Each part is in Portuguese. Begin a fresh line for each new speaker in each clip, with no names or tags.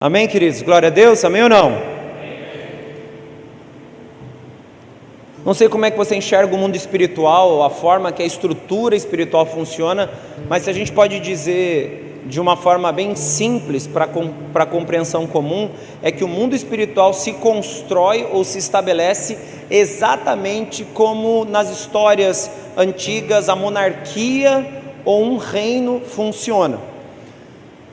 Amém, queridos? Glória a Deus, amém ou não? Não sei como é que você enxerga o mundo espiritual, a forma que a estrutura espiritual funciona, mas se a gente pode dizer de uma forma bem simples para a compreensão comum, é que o mundo espiritual se constrói ou se estabelece exatamente como nas histórias antigas a monarquia ou um reino funciona.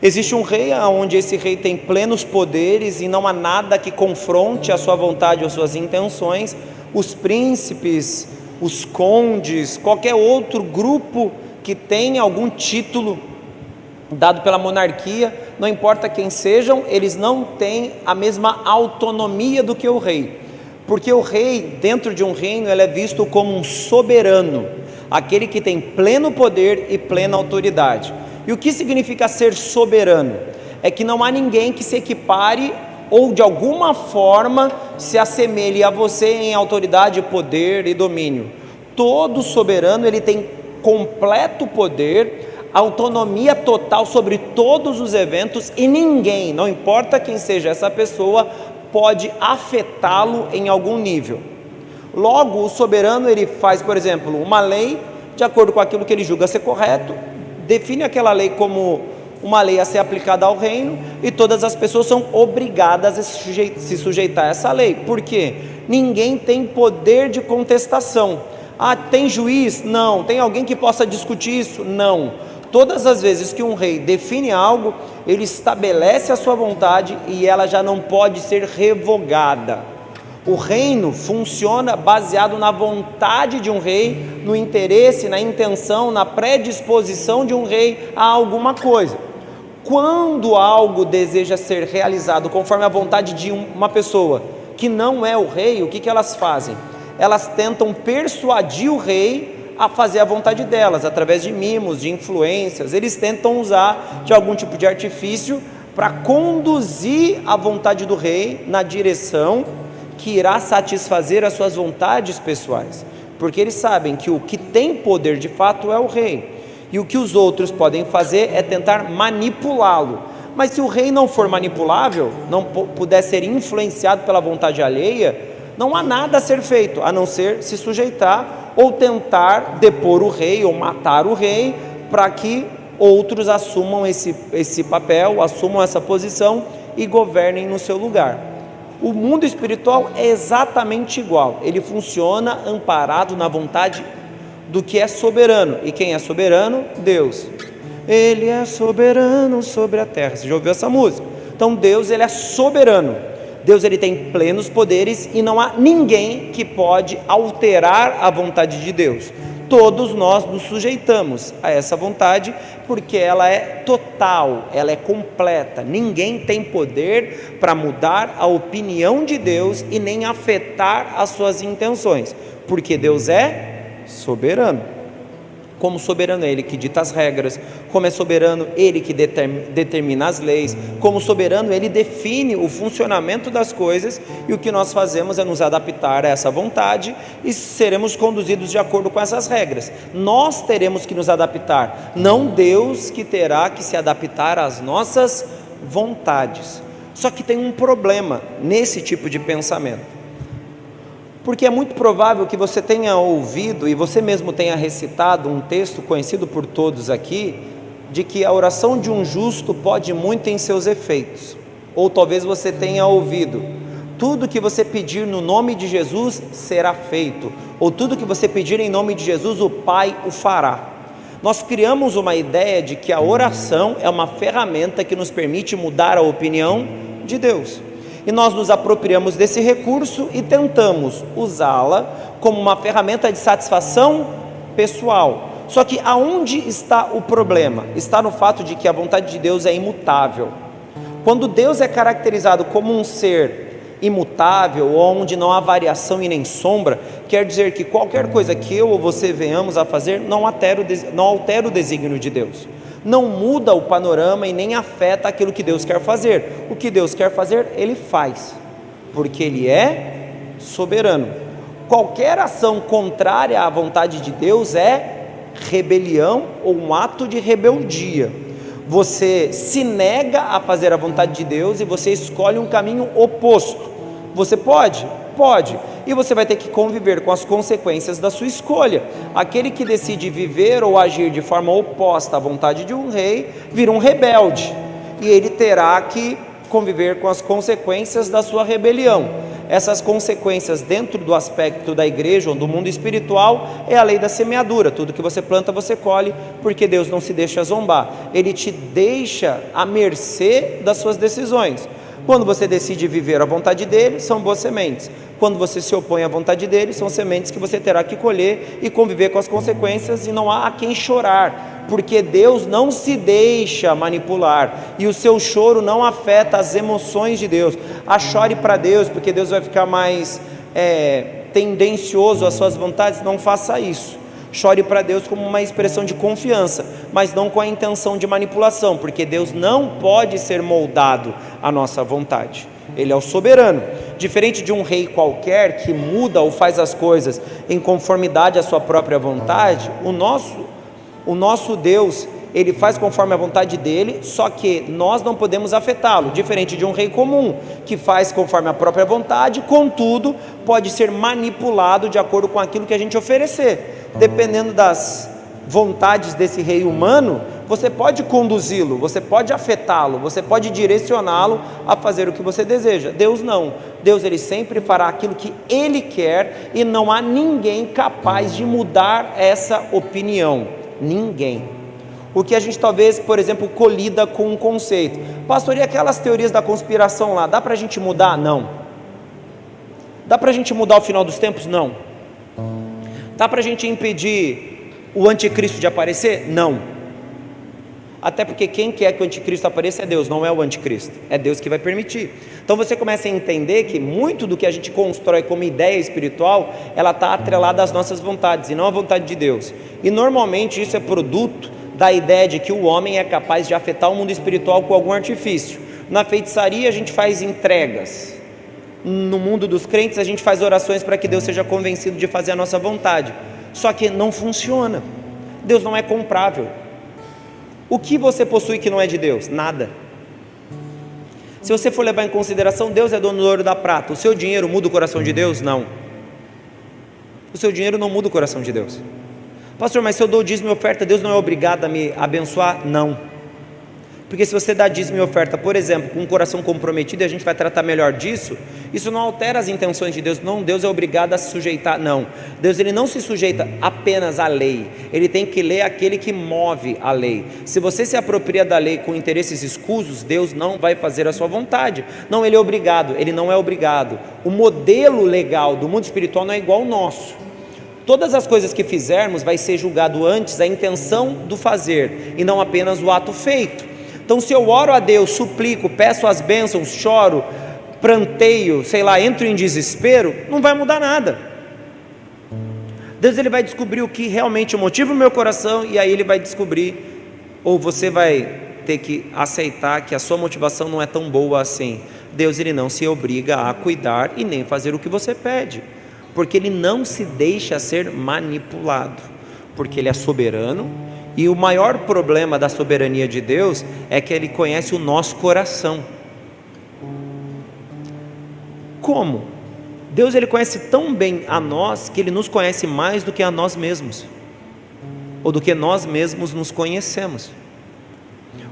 Existe um rei onde esse rei tem plenos poderes e não há nada que confronte a sua vontade ou suas intenções. Os príncipes, os condes, qualquer outro grupo que tenha algum título dado pela monarquia, não importa quem sejam, eles não têm a mesma autonomia do que o rei, porque o rei, dentro de um reino, ele é visto como um soberano, aquele que tem pleno poder e plena autoridade. E o que significa ser soberano? É que não há ninguém que se equipare ou de alguma forma se assemelhe a você em autoridade, poder e domínio. Todo soberano, ele tem completo poder, autonomia total sobre todos os eventos, e ninguém, não importa quem seja essa pessoa, pode afetá-lo em algum nível. Logo, o soberano, ele faz, por exemplo, uma lei de acordo com aquilo que ele julga ser correto, define aquela lei como uma lei a ser aplicada ao reino, e todas as pessoas são obrigadas a se sujeitar a essa lei. Por quê? Ninguém tem poder de contestação. Tem juiz? Não. Tem alguém que possa discutir isso? Não. Todas as vezes que um rei define algo, ele estabelece a sua vontade e ela já não pode ser revogada. O reino funciona baseado na vontade de um rei, no interesse, na intenção, na predisposição de um rei a alguma coisa. Quando algo deseja ser realizado conforme a vontade de uma pessoa que não é o rei, o que elas fazem? Elas tentam persuadir o rei a fazer a vontade delas, através de mimos, de influências. Eles tentam usar de algum tipo de artifício para conduzir a vontade do rei na direção que irá satisfazer as suas vontades pessoais, porque eles sabem que o que tem poder de fato é o rei, e o que os outros podem fazer é tentar manipulá-lo. Mas se o rei não for manipulável, não puder ser influenciado pela vontade alheia, não há nada a ser feito, a não ser se sujeitar ou tentar depor o rei ou matar o rei, para que outros assumam esse papel, assumam essa posição e governem no seu lugar. O mundo espiritual é exatamente igual, ele funciona amparado na vontade do que é soberano. E quem é soberano? Deus. Ele é soberano sobre a terra. Você já ouviu essa música? Então Deus, ele é soberano. Deus, ele tem plenos poderes e não há ninguém que pode alterar a vontade de Deus. Todos nós nos sujeitamos a essa vontade, porque ela é total, ela é completa. Ninguém tem poder para mudar a opinião de Deus e nem afetar as suas intenções, porque Deus é soberano. Como soberano é Ele que dita as regras, como é soberano Ele que determina as leis, como soberano Ele define o funcionamento das coisas, e o que nós fazemos é nos adaptar a essa vontade e seremos conduzidos de acordo com essas regras. Nós teremos que nos adaptar, não Deus que terá que se adaptar às nossas vontades. Só que tem um problema nesse tipo de pensamento, porque é muito provável que você tenha ouvido e você mesmo tenha recitado um texto conhecido por todos aqui, de que a oração de um justo pode muito em seus efeitos. Ou talvez você tenha ouvido: tudo que você pedir no nome de Jesus será feito, ou tudo que você pedir em nome de Jesus, o Pai o fará. Nós criamos uma ideia de que a oração é uma ferramenta que nos permite mudar a opinião de Deus. E nós nos apropriamos desse recurso e tentamos usá-la como uma ferramenta de satisfação pessoal. Só que aonde está o problema? Está no fato de que a vontade de Deus é imutável. Quando Deus é caracterizado como um ser imutável, onde não há variação e nem sombra, quer dizer que qualquer coisa que eu ou você venhamos a fazer não altera o desígnio de Deus. Não muda o panorama e nem afeta aquilo que Deus quer fazer. O que Deus quer fazer, Ele faz, porque Ele é soberano. Qualquer ação contrária à vontade de Deus é rebelião ou um ato de rebeldia. você se nega a fazer a vontade de Deus e você escolhe um caminho oposto. Você pode? Pode. E você vai ter que conviver com as consequências da sua escolha. Aquele que decide viver ou agir de forma oposta à vontade de um rei, vira um rebelde. E ele terá que conviver com as consequências da sua rebelião. Essas consequências dentro do aspecto da igreja ou do mundo espiritual é a lei da semeadura. Tudo que você planta você colhe, porque Deus não se deixa zombar. Ele te deixa à mercê das suas decisões. Quando você decide viver a vontade dele, são boas sementes. Quando você se opõe à vontade dele, são sementes que você terá que colher e conviver com as consequências, e não há a quem chorar, porque Deus não se deixa manipular, e o seu choro não afeta as emoções de Deus. Chore para Deus, porque Deus vai ficar mais tendencioso às suas vontades. Não faça isso. Chore para Deus como uma expressão de confiança, mas não com a intenção de manipulação, porque Deus não pode ser moldado à nossa vontade. Ele é o soberano. Diferente de um rei qualquer que muda ou faz as coisas em conformidade à sua própria vontade, o nosso Deus, ele faz conforme a vontade dele, só que nós não podemos afetá-lo, diferente de um rei comum, que faz conforme a própria vontade, contudo, pode ser manipulado de acordo com aquilo que a gente oferecer. Dependendo das vontades desse rei humano, você pode conduzi-lo, você pode afetá-lo, você pode direcioná-lo a fazer o que você deseja. Deus não. Deus, ele sempre fará aquilo que ele quer, e não há ninguém capaz de mudar essa opinião. Ninguém. O que a gente talvez, por exemplo, colida com um conceito: pastor, e aquelas teorias da conspiração lá, dá para a gente mudar? Não. Dá para a gente mudar o final dos tempos? Não. Dá para a gente impedir o anticristo de aparecer? Não. Até porque quem quer que o anticristo apareça é Deus, não é o anticristo. É Deus que vai permitir. Então você começa a entender que muito do que a gente constrói como ideia espiritual, ela está atrelada às nossas vontades e não à vontade de Deus. E normalmente isso é produto da ideia de que o homem é capaz de afetar o mundo espiritual com algum artifício. Na feitiçaria a gente faz entregas. No mundo dos crentes a gente faz orações para que Deus seja convencido de fazer a nossa vontade. Só que não funciona. Deus não é comprável. O que você possui que não é de Deus? Nada. Se você for levar em consideração, Deus é dono do ouro e da prata. O seu dinheiro muda o coração de Deus? Não. O seu dinheiro não muda o coração de Deus. Pastor, mas se eu dou dízimo e oferta, Deus não é obrigado a me abençoar? Não. Porque se você dá dízimo e oferta, por exemplo, com um coração comprometido, e a gente vai tratar melhor disso, isso não altera as intenções de Deus. Não, Deus é obrigado a se sujeitar. Não. Deus, ele não se sujeita apenas à lei. Ele tem que ler aquele que move a lei. Se você se apropria da lei com interesses escusos, Deus não vai fazer a sua vontade. Não, ele é obrigado. Ele não é obrigado. O modelo legal do mundo espiritual não é igual ao nosso. Todas as coisas que fizermos vai ser julgado antes a intenção do fazer, e não apenas o ato feito. Então, se eu oro a Deus, suplico, peço as bênçãos, choro, pranteio, sei lá, entro em desespero, não vai mudar nada. Deus, ele vai descobrir o que realmente motiva o meu coração, e aí ele vai descobrir, ou você vai ter que aceitar que a sua motivação não é tão boa assim. Deus, ele não se obriga a cuidar e nem fazer o que você pede, porque ele não se deixa ser manipulado, porque ele é soberano. E o maior problema da soberania de Deus é que ele conhece o nosso coração. Como? Deus, ele conhece tão bem a nós que ele nos conhece mais do que a nós mesmos, ou do que nós mesmos nos conhecemos.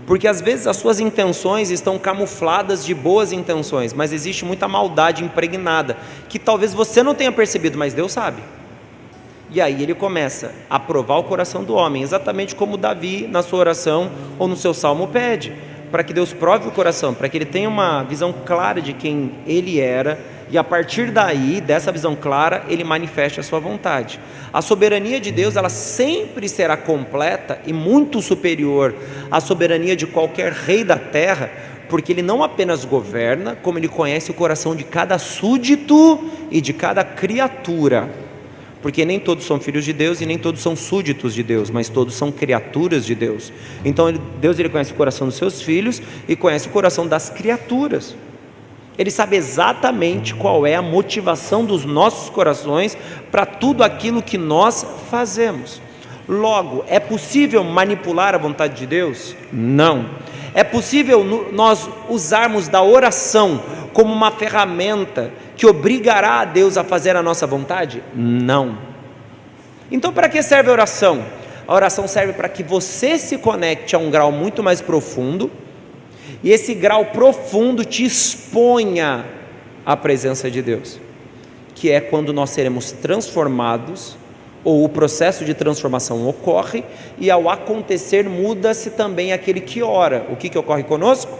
Porque às vezes as suas intenções estão camufladas de boas intenções, mas existe muita maldade impregnada, que talvez você não tenha percebido, mas Deus sabe. E aí ele começa a provar o coração do homem, exatamente como Davi na sua oração ou no seu salmo pede, para que Deus prove o coração, para que ele tenha uma visão clara de quem ele era, e a partir daí, dessa visão clara, ele manifeste a sua vontade. A soberania de Deus, ela sempre será completa e muito superior à soberania de qualquer rei da terra, porque ele não apenas governa, como ele conhece o coração de cada súdito e de cada criatura. Porque nem todos são filhos de Deus e nem todos são súditos de Deus, mas todos são criaturas de Deus. Então Deus, ele conhece o coração dos seus filhos e conhece o coração das criaturas. Ele sabe exatamente qual é a motivação dos nossos corações para tudo aquilo que nós fazemos. Logo, é possível manipular a vontade de Deus? Não. É possível nós usarmos da oração como uma ferramenta que obrigará a Deus a fazer a nossa vontade? Não. Então, para que serve a oração? A oração serve para que você se conecte a um grau muito mais profundo, e esse grau profundo te exponha à presença de Deus, que é quando nós seremos transformados, ou o processo de transformação ocorre, e ao acontecer muda-se também aquele que ora. O que ocorre conosco?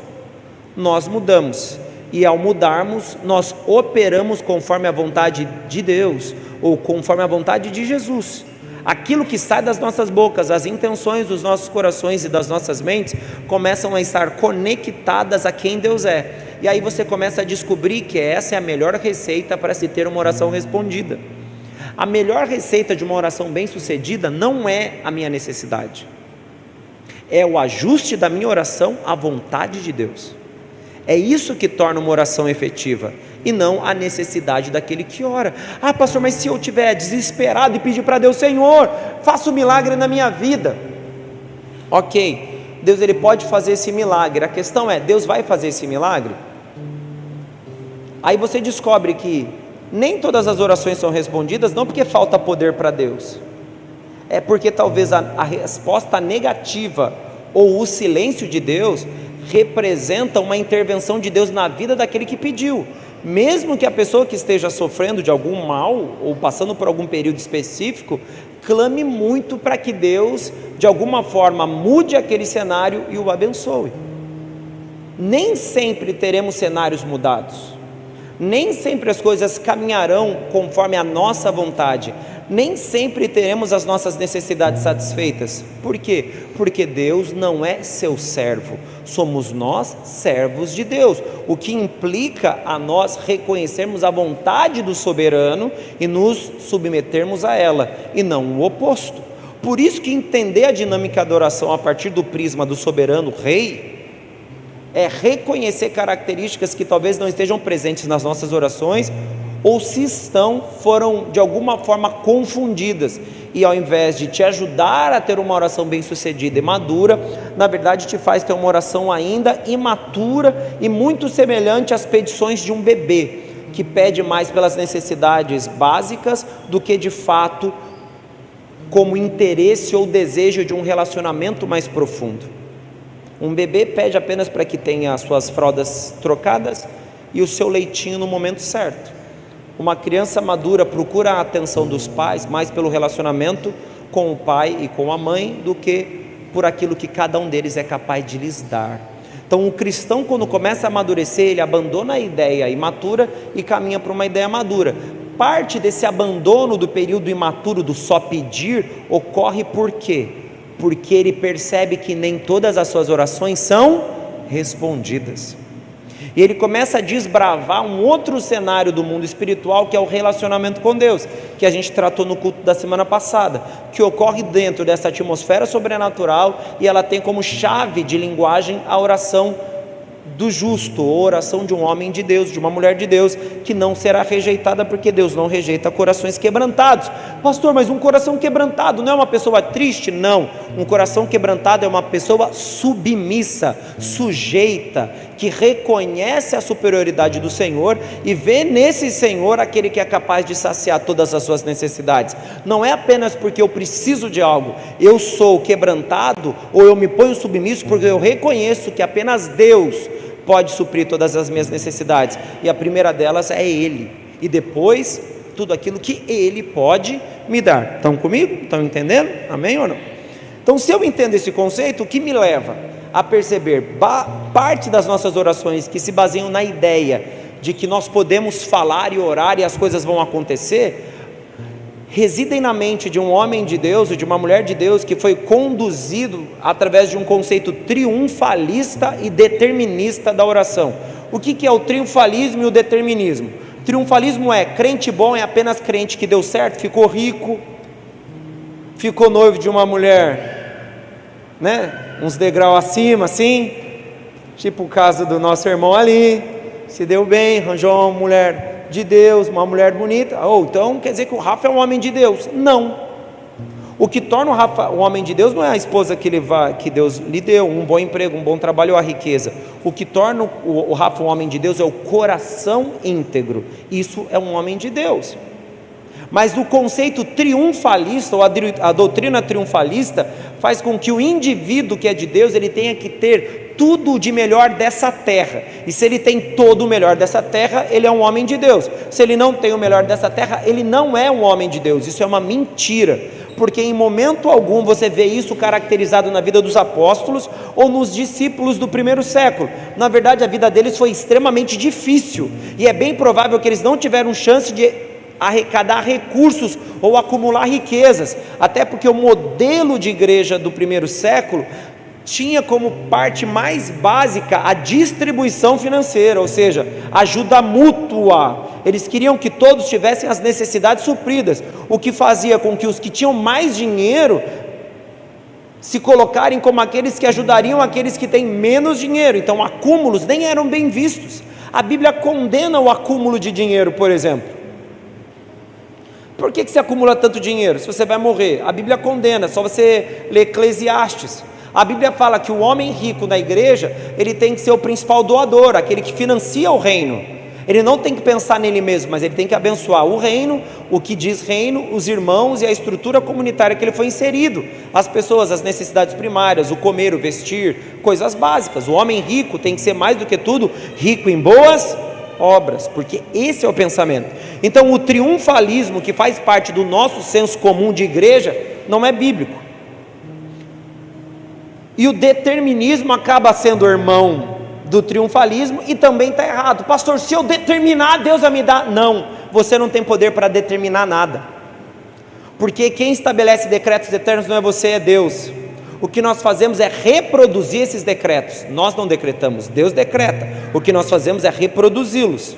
Nós mudamos, e ao mudarmos, nós operamos conforme a vontade de Deus, ou conforme a vontade de Jesus. Aquilo que sai das nossas bocas, as intenções dos nossos corações e das nossas mentes, começam a estar conectadas a quem Deus é, e aí você começa a descobrir que essa é a melhor receita para se ter uma oração respondida. A melhor receita de uma oração bem sucedida não é a minha necessidade, é o ajuste da minha oração à vontade de Deus. É isso que torna uma oração efetiva, e não a necessidade daquele que ora. Ah, pastor, mas se eu estiver desesperado e pedir para Deus: Senhor, faça um milagre na minha vida. Ok, Deus ele pode fazer esse milagre, a questão é, Deus vai fazer esse milagre? Aí você descobre que nem todas as orações são respondidas, não porque falta poder para Deus, é porque talvez a resposta negativa ou o silêncio de Deus representa uma intervenção de Deus na vida daquele que pediu. Mesmo que a pessoa que esteja sofrendo de algum mal, ou passando por algum período específico, clame muito para que Deus, de alguma forma, mude aquele cenário e o abençoe. Nem sempre teremos cenários mudados, nem sempre as coisas caminharão conforme a nossa vontade, nem sempre teremos as nossas necessidades satisfeitas. Por quê? Porque Deus não é seu servo, somos nós servos de Deus, o que implica a nós reconhecermos a vontade do soberano e nos submetermos a ela, e não o oposto. Por isso que entender a dinâmica da oração a partir do prisma do soberano rei é reconhecer características que talvez não estejam presentes nas nossas orações, ou se estão, foram de alguma forma confundidas, e ao invés de te ajudar a ter uma oração bem sucedida e madura, na verdade te faz ter uma oração ainda imatura e muito semelhante às petições de um bebê, que pede mais pelas necessidades básicas do que de fato como interesse ou desejo de um relacionamento mais profundo. Um bebê pede apenas para que tenha as suas fraldas trocadas e o seu leitinho no momento certo. Uma criança madura procura a atenção dos pais mais pelo relacionamento com o pai e com a mãe do que por aquilo que cada um deles é capaz de lhes dar. Então o cristão, quando começa a amadurecer, ele abandona a ideia imatura e caminha para uma ideia madura. Parte desse abandono do período imaturo do só pedir ocorre por quê? Porque ele percebe que nem todas as suas orações são respondidas, e ele começa a desbravar um outro cenário do mundo espiritual, que é o relacionamento com Deus, que a gente tratou no culto da semana passada, que ocorre dentro dessa atmosfera sobrenatural, e ela tem como chave de linguagem a oração do justo, ou oração de um homem de Deus, de uma mulher de Deus, que não será rejeitada, porque Deus não rejeita corações quebrantados. Pastor, mas um coração quebrantado não é uma pessoa triste? Não, um coração quebrantado é uma pessoa submissa, sujeita, que reconhece a superioridade do Senhor e vê nesse Senhor aquele que é capaz de saciar todas as suas necessidades. Não é apenas porque eu preciso de algo, eu sou quebrantado, ou eu me ponho submisso porque eu reconheço que apenas Deus pode suprir todas as minhas necessidades, e a primeira delas é Ele, e depois tudo aquilo que Ele pode me dar. Estão comigo? Estão entendendo? Amém ou não? Então, se eu entendo esse conceito, o que me leva a perceber parte das nossas orações que se baseiam na ideia de que nós podemos falar e orar e as coisas vão acontecer, residem na mente de um homem de Deus e de uma mulher de Deus que foi conduzido através de um conceito triunfalista e determinista da oração. O que é o triunfalismo e o determinismo? Triunfalismo é: crente bom é apenas crente que deu certo, ficou rico, ficou noivo de uma mulher, uns degraus acima, assim, tipo o caso do nosso irmão ali, se deu bem, arranjou uma mulher de Deus, uma mulher bonita. Então quer dizer que o Rafa é um homem de Deus? Não. O que torna o Rafa um homem de Deus não é a esposa que Deus lhe deu, um bom emprego, um bom trabalho ou a riqueza. O que torna o Rafa um homem de Deus é o coração íntegro. Isso é um homem de Deus. Mas o conceito triunfalista, ou a doutrina triunfalista, faz com que o indivíduo que é de Deus, ele tenha que ter tudo de melhor dessa terra. E se ele tem todo o melhor dessa terra, ele é um homem de Deus. Se ele não tem o melhor dessa terra, ele não é um homem de Deus. Isso é uma mentira, porque em momento algum você vê isso caracterizado na vida dos apóstolos ou nos discípulos do primeiro século. Na verdade, a vida deles foi extremamente difícil, e é bem provável que eles não tiveram chance de arrecadar recursos ou acumular riquezas, até porque o modelo de igreja do primeiro século tinha como parte mais básica a distribuição financeira, ou seja, ajuda mútua. Eles queriam que todos tivessem as necessidades supridas, o que fazia com que os que tinham mais dinheiro se colocarem como aqueles que ajudariam aqueles que têm menos dinheiro. Então acúmulos nem eram bem vistos. A Bíblia condena o acúmulo de dinheiro, por exemplo. Por que você acumula tanto dinheiro? Se você vai morrer, a Bíblia condena, só você ler Eclesiastes. A Bíblia fala que o homem rico na igreja, ele tem que ser o principal doador, aquele que financia o reino. Ele não tem que pensar nele mesmo, mas ele tem que abençoar o reino, o que diz reino, os irmãos e a estrutura comunitária que ele foi inserido. As pessoas, as necessidades primárias, o comer, o vestir, coisas básicas. O homem rico tem que ser mais do que tudo, rico em boas obras, porque esse é o pensamento. Então o triunfalismo, que faz parte do nosso senso comum de igreja, não é bíblico. E o determinismo acaba sendo irmão do triunfalismo e também está errado. Pastor, se eu determinar, Deus vai me dar. Não, você não tem poder para determinar nada, porque quem estabelece decretos eternos não é você, é Deus. O que nós fazemos é reproduzir esses decretos. Nós não decretamos, Deus decreta. O que nós fazemos é reproduzi-los.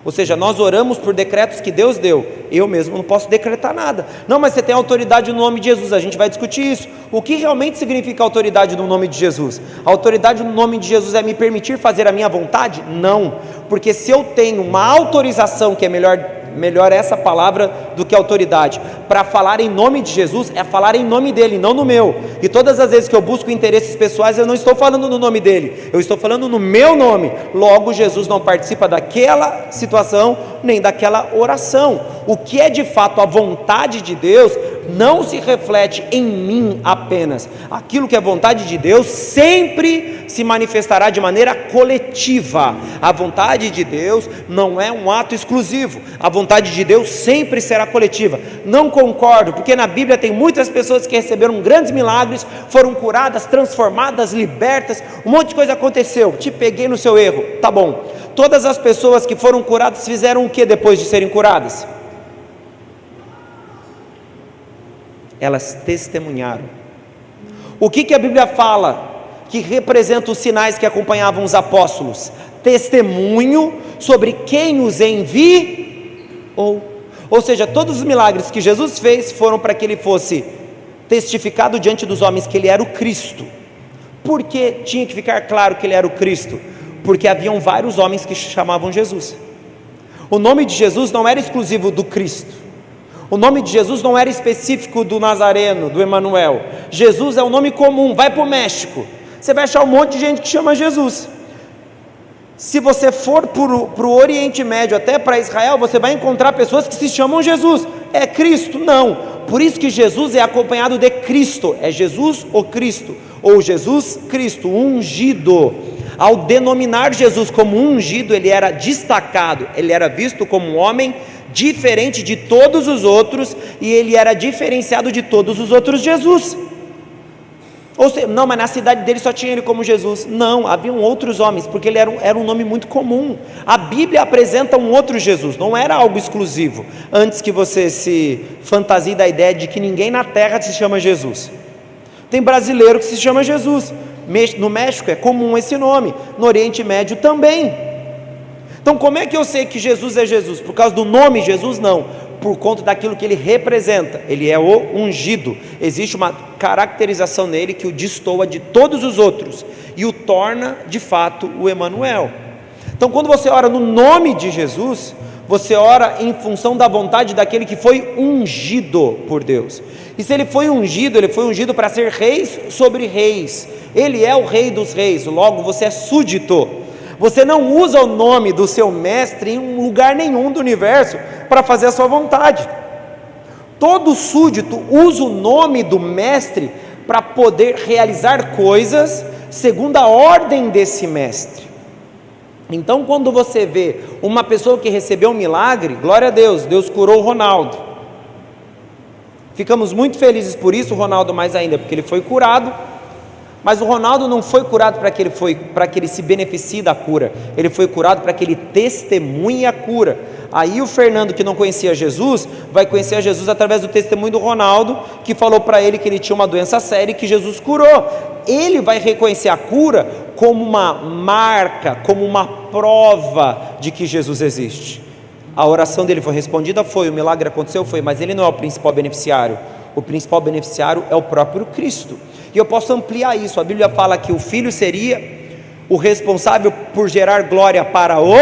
Ou seja, nós oramos por decretos que Deus deu. Eu mesmo não posso decretar nada. Não, mas você tem autoridade no nome de Jesus. A gente vai discutir isso. O que realmente significa autoridade no nome de Jesus? A autoridade no nome de Jesus é me permitir fazer a minha vontade? Não, porque se eu tenho uma autorização, que é melhor essa palavra do que autoridade, para falar em nome de Jesus, é falar em nome dele, não no meu. E todas as vezes que eu busco interesses pessoais, eu não estou falando no nome dele, eu estou falando no meu nome. Logo, Jesus não participa daquela situação, nem daquela oração. O que é de fato a vontade de Deus não se reflete em mim apenas. Aquilo que é vontade de Deus sempre se manifestará de maneira coletiva. A vontade de Deus não é um ato exclusivo. A vontade de Deus sempre será coletiva. Não concordo, porque na Bíblia tem muitas pessoas que receberam grandes milagres, foram curadas, transformadas, libertas, um monte de coisa aconteceu. Te peguei no seu erro, tá bom. Todas as pessoas que foram curadas fizeram o que depois de serem curadas? Elas testemunharam. O que a Bíblia fala que representa os sinais que acompanhavam os apóstolos? Testemunho sobre quem os enviou. Ou seja, todos os milagres que Jesus fez foram para que ele fosse testificado diante dos homens que ele era o Cristo. Por que tinha que ficar claro que ele era o Cristo? Porque haviam vários homens que chamavam Jesus. O nome de Jesus não era exclusivo do Cristo. O nome de Jesus não era específico do Nazareno, do Emanuel. Jesus é um nome comum. Vai para o México, você vai achar um monte de gente que chama Jesus. Se você for para o Oriente Médio, até para Israel, você vai encontrar pessoas que se chamam Jesus. É Cristo? Não. Por isso que Jesus é acompanhado de Cristo. É Jesus o Cristo, ou Jesus Cristo, ungido. Ao denominar Jesus como ungido, ele era destacado, ele era visto como um homem diferente de todos os outros, e ele era diferenciado de todos os outros Jesus. Ou seja, não, mas na cidade dele só tinha ele como Jesus. Não, haviam outros homens, porque ele era um nome muito comum. A Bíblia apresenta um outro Jesus, não era algo exclusivo. Antes que você se fantasie da ideia de que ninguém na terra se chama Jesus. Tem brasileiro que se chama Jesus. No México é comum esse nome, no Oriente Médio também. Então como é que eu sei que Jesus é Jesus? Por causa do nome Jesus? Não, por conta daquilo que ele representa. Ele é o ungido. Existe uma caracterização nele que o destoa de todos os outros e o torna de fato o Emanuel. Então quando você ora no nome de Jesus, Você ora em função da vontade daquele que foi ungido por Deus. E se ele foi ungido para ser rei sobre reis. Ele é o rei dos reis, logo você é súdito. Você não usa o nome do seu mestre em lugar nenhum do universo para fazer a sua vontade. Todo súdito usa o nome do mestre para poder realizar coisas segundo a ordem desse mestre. Então, quando você vê uma pessoa que recebeu um milagre, glória a Deus, Deus curou o Ronaldo. Ficamos muito felizes por isso, o Ronaldo mais ainda, porque ele foi curado. Mas o Ronaldo não foi curado para que ele se beneficie da cura. Ele foi curado para que ele testemunhe a cura. Aí o Fernando, que não conhecia Jesus, vai conhecer Jesus através do testemunho do Ronaldo, que falou para ele que ele tinha uma doença séria e que Jesus curou. Ele vai reconhecer a cura como uma marca, como uma prova de que Jesus existe. A oração dele foi respondida, o milagre aconteceu, mas ele não é o principal beneficiário. O principal beneficiário é o próprio Cristo. E eu posso ampliar isso. A Bíblia fala que o Filho seria o responsável por gerar glória para o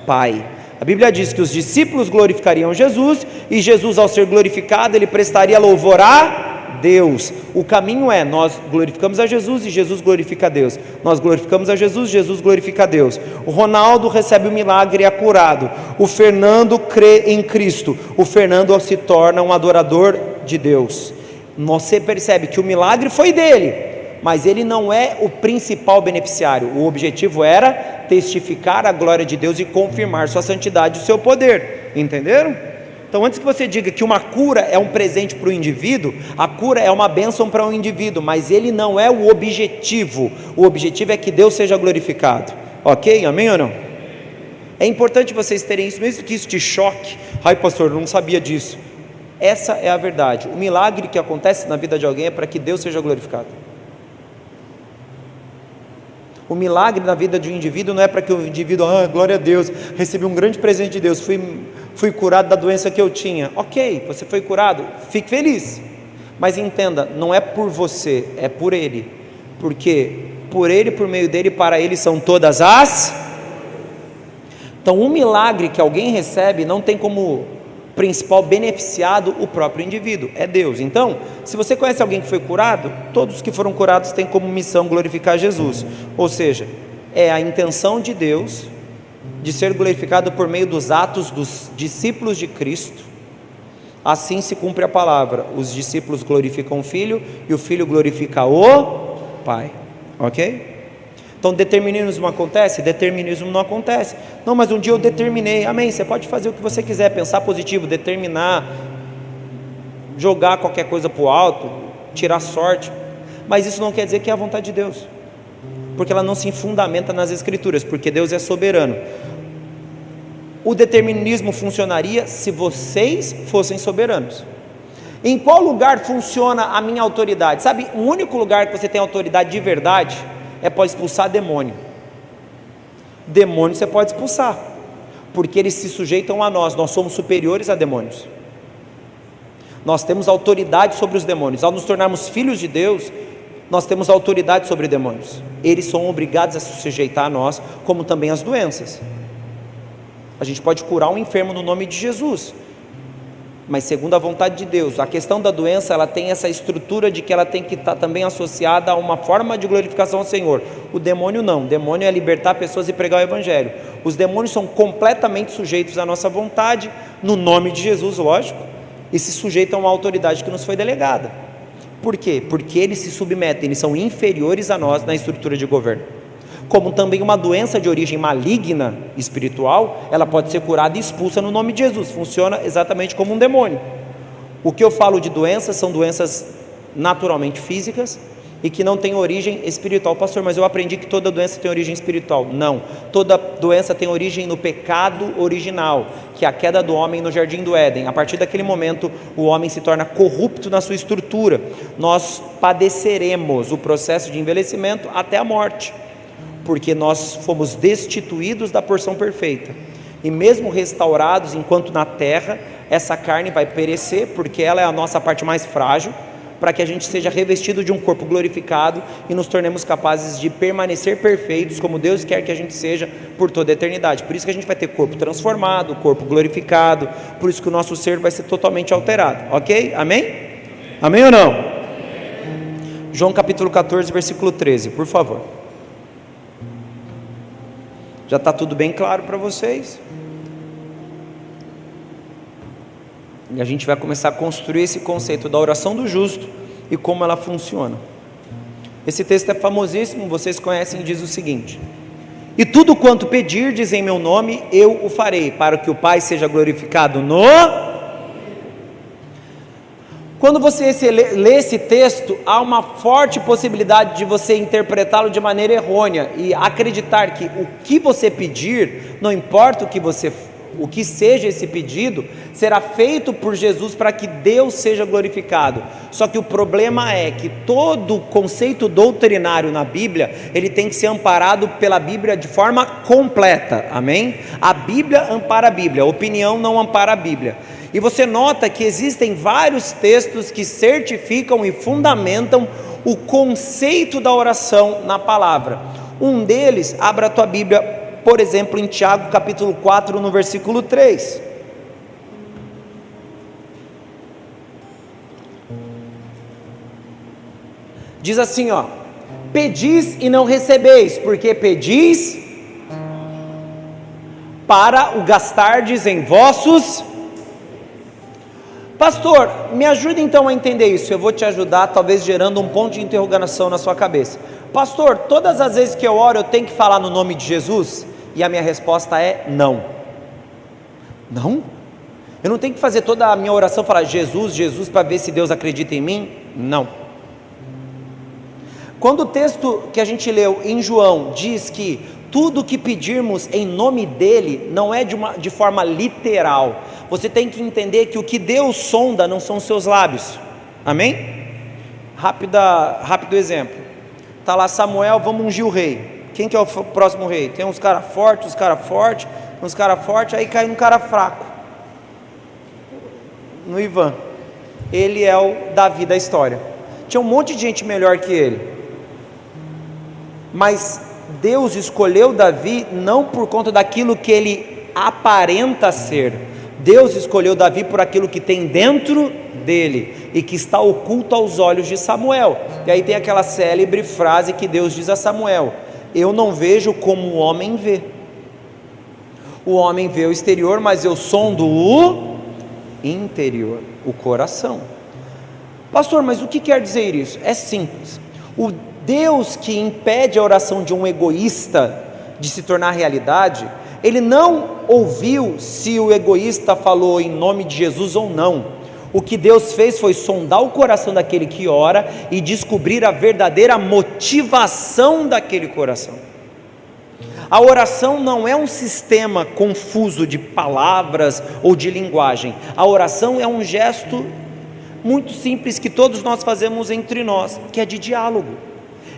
Pai. A Bíblia diz que os discípulos glorificariam Jesus, e Jesus, ao ser glorificado, ele prestaria louvor a Deus. O caminho é: nós glorificamos a Jesus e Jesus glorifica a Deus. Nós glorificamos a Jesus, Jesus glorifica a Deus. O Ronaldo recebe o milagre e é curado. O Fernando crê em Cristo. O Fernando se torna um adorador de Deus. Você percebe que o milagre foi dele, mas ele não é o principal beneficiário. O objetivo era testificar a glória de Deus e confirmar sua santidade e o seu poder. Entenderam? Então, antes que você diga que uma cura é um presente para o indivíduo, a cura é uma bênção para um indivíduo, mas ele não é o objetivo. O objetivo é que Deus seja glorificado. Ok? Amém ou não? É importante vocês terem isso, mesmo que isso te choque. Ai, pastor, eu não sabia disso. Essa é a verdade. O milagre que acontece na vida de alguém é para que Deus seja glorificado. O milagre na vida de um indivíduo não é para que o indivíduo, glória a Deus, recebi um grande presente de Deus, fui curado da doença que eu tinha. Ok, você foi curado, fique feliz, mas entenda, não é por você, é por Ele, porque por Ele, por meio dEle, para Ele são todas as... Então, um milagre que alguém recebe não tem como principal beneficiado o próprio indivíduo, é Deus. Então, se você conhece alguém que foi curado, todos que foram curados têm como missão glorificar Jesus. Ou seja, é a intenção de Deus de ser glorificado por meio dos atos dos discípulos de Cristo. Assim se cumpre a palavra: os discípulos glorificam o Filho e o Filho glorifica o Pai. Ok? Então, determinismo acontece? Determinismo não acontece. Não, mas um dia eu determinei. Amém, você pode fazer o que você quiser, pensar positivo, determinar, jogar qualquer coisa para o alto, tirar sorte, mas isso não quer dizer que é a vontade de Deus, porque ela não se fundamenta nas Escrituras, porque Deus é soberano. O determinismo funcionaria se vocês fossem soberanos. Em qual lugar funciona a minha autoridade? Sabe, o único lugar que você tem autoridade de verdade é para expulsar demônio. Demônio você pode expulsar, porque eles se sujeitam a nós somos superiores a demônios. Nós temos autoridade sobre os demônios. Ao nos tornarmos filhos de Deus, nós temos autoridade sobre demônios. Eles são obrigados a se sujeitar a nós, como também as doenças. A gente pode curar um enfermo no nome de Jesus, mas segundo a vontade de Deus. A questão da doença, ela tem essa estrutura de que ela tem que estar também associada a uma forma de glorificação ao Senhor. O demônio não. O demônio é libertar pessoas e pregar o Evangelho. Os demônios são completamente sujeitos à nossa vontade, no nome de Jesus, lógico, e se sujeitam a uma autoridade que nos foi delegada. Por quê? Porque eles se submetem, eles são inferiores a nós na estrutura de governo. Como também uma doença de origem maligna espiritual, ela pode ser curada e expulsa no nome de Jesus. Funciona exatamente como um demônio. O que eu falo de doenças são doenças naturalmente físicas e que não têm origem espiritual. Pastor, mas eu aprendi que toda doença tem origem espiritual. Não, toda doença tem origem no pecado original, que é a queda do homem no jardim do Éden. A partir daquele momento, o homem se torna corrupto na sua estrutura. Nós padeceremos o processo de envelhecimento até a morte, porque nós fomos destituídos da porção perfeita, e mesmo restaurados enquanto na terra, essa carne vai perecer, porque ela é a nossa parte mais frágil, para que a gente seja revestido de um corpo glorificado e nos tornemos capazes de permanecer perfeitos como Deus quer que a gente seja por toda a eternidade. Por isso que a gente vai ter corpo transformado, corpo glorificado, por isso que o nosso ser vai ser totalmente alterado, ok? Amém? Amém ou não? João capítulo 14, versículo 13, por favor. Já está tudo bem claro para vocês? E a gente vai começar a construir esse conceito da oração do justo e como ela funciona. Esse texto é famosíssimo, vocês conhecem, diz o seguinte: e tudo quanto pedirdes em meu nome, eu o farei, para que o Pai seja glorificado no... Quando você lê esse texto, há uma forte possibilidade de você interpretá-lo de maneira errônea e acreditar que o que você pedir, não importa o que seja esse pedido, será feito por Jesus para que Deus seja glorificado. Só que o problema é que todo conceito doutrinário na Bíblia, ele tem que ser amparado pela Bíblia de forma completa, amém? A Bíblia ampara a Bíblia, a opinião não ampara a Bíblia. E você nota que existem vários textos que certificam e fundamentam o conceito da oração na palavra. Um deles, abra a tua Bíblia, por exemplo, em Tiago capítulo 4, no versículo 3. Diz assim, ó: pedis e não recebeis, porque pedis para o gastardes em vossos... Pastor, me ajuda então a entender isso. Eu vou te ajudar, talvez gerando um ponto de interrogação na sua cabeça. Pastor, todas as vezes que eu oro, eu tenho que falar no nome de Jesus? E a minha resposta é não. Não? Eu não tenho que fazer toda a minha oração falar Jesus, Jesus, para ver se Deus acredita em mim? Não. Quando o texto que a gente leu em João diz que tudo que pedirmos em nome dele não é de forma literal, você tem que entender que o que Deus sonda não são os seus lábios, amém? Rápido exemplo, está lá Samuel, vamos ungir o rei. Quem que é o próximo rei? Tem uns caras fortes, aí cai um cara fraco, no Ivan. Ele é o Davi da história. Tinha um monte de gente melhor que ele, mas Deus escolheu Davi não por conta daquilo que ele aparenta ser. Deus escolheu Davi por aquilo que tem dentro dele e que está oculto aos olhos de Samuel. E aí tem aquela célebre frase que Deus diz a Samuel: eu não vejo como o homem vê. O homem vê o exterior, mas eu sondo o interior, o coração. Pastor, mas o que quer dizer isso? É simples. O Deus que impede a oração de um egoísta de se tornar realidade, ele não ouviu se o egoísta falou em nome de Jesus ou não. O que Deus fez foi sondar o coração daquele que ora e descobrir a verdadeira motivação daquele coração. A oração não é um sistema confuso de palavras ou de linguagem. A oração é um gesto muito simples que todos nós fazemos entre nós, que é de diálogo.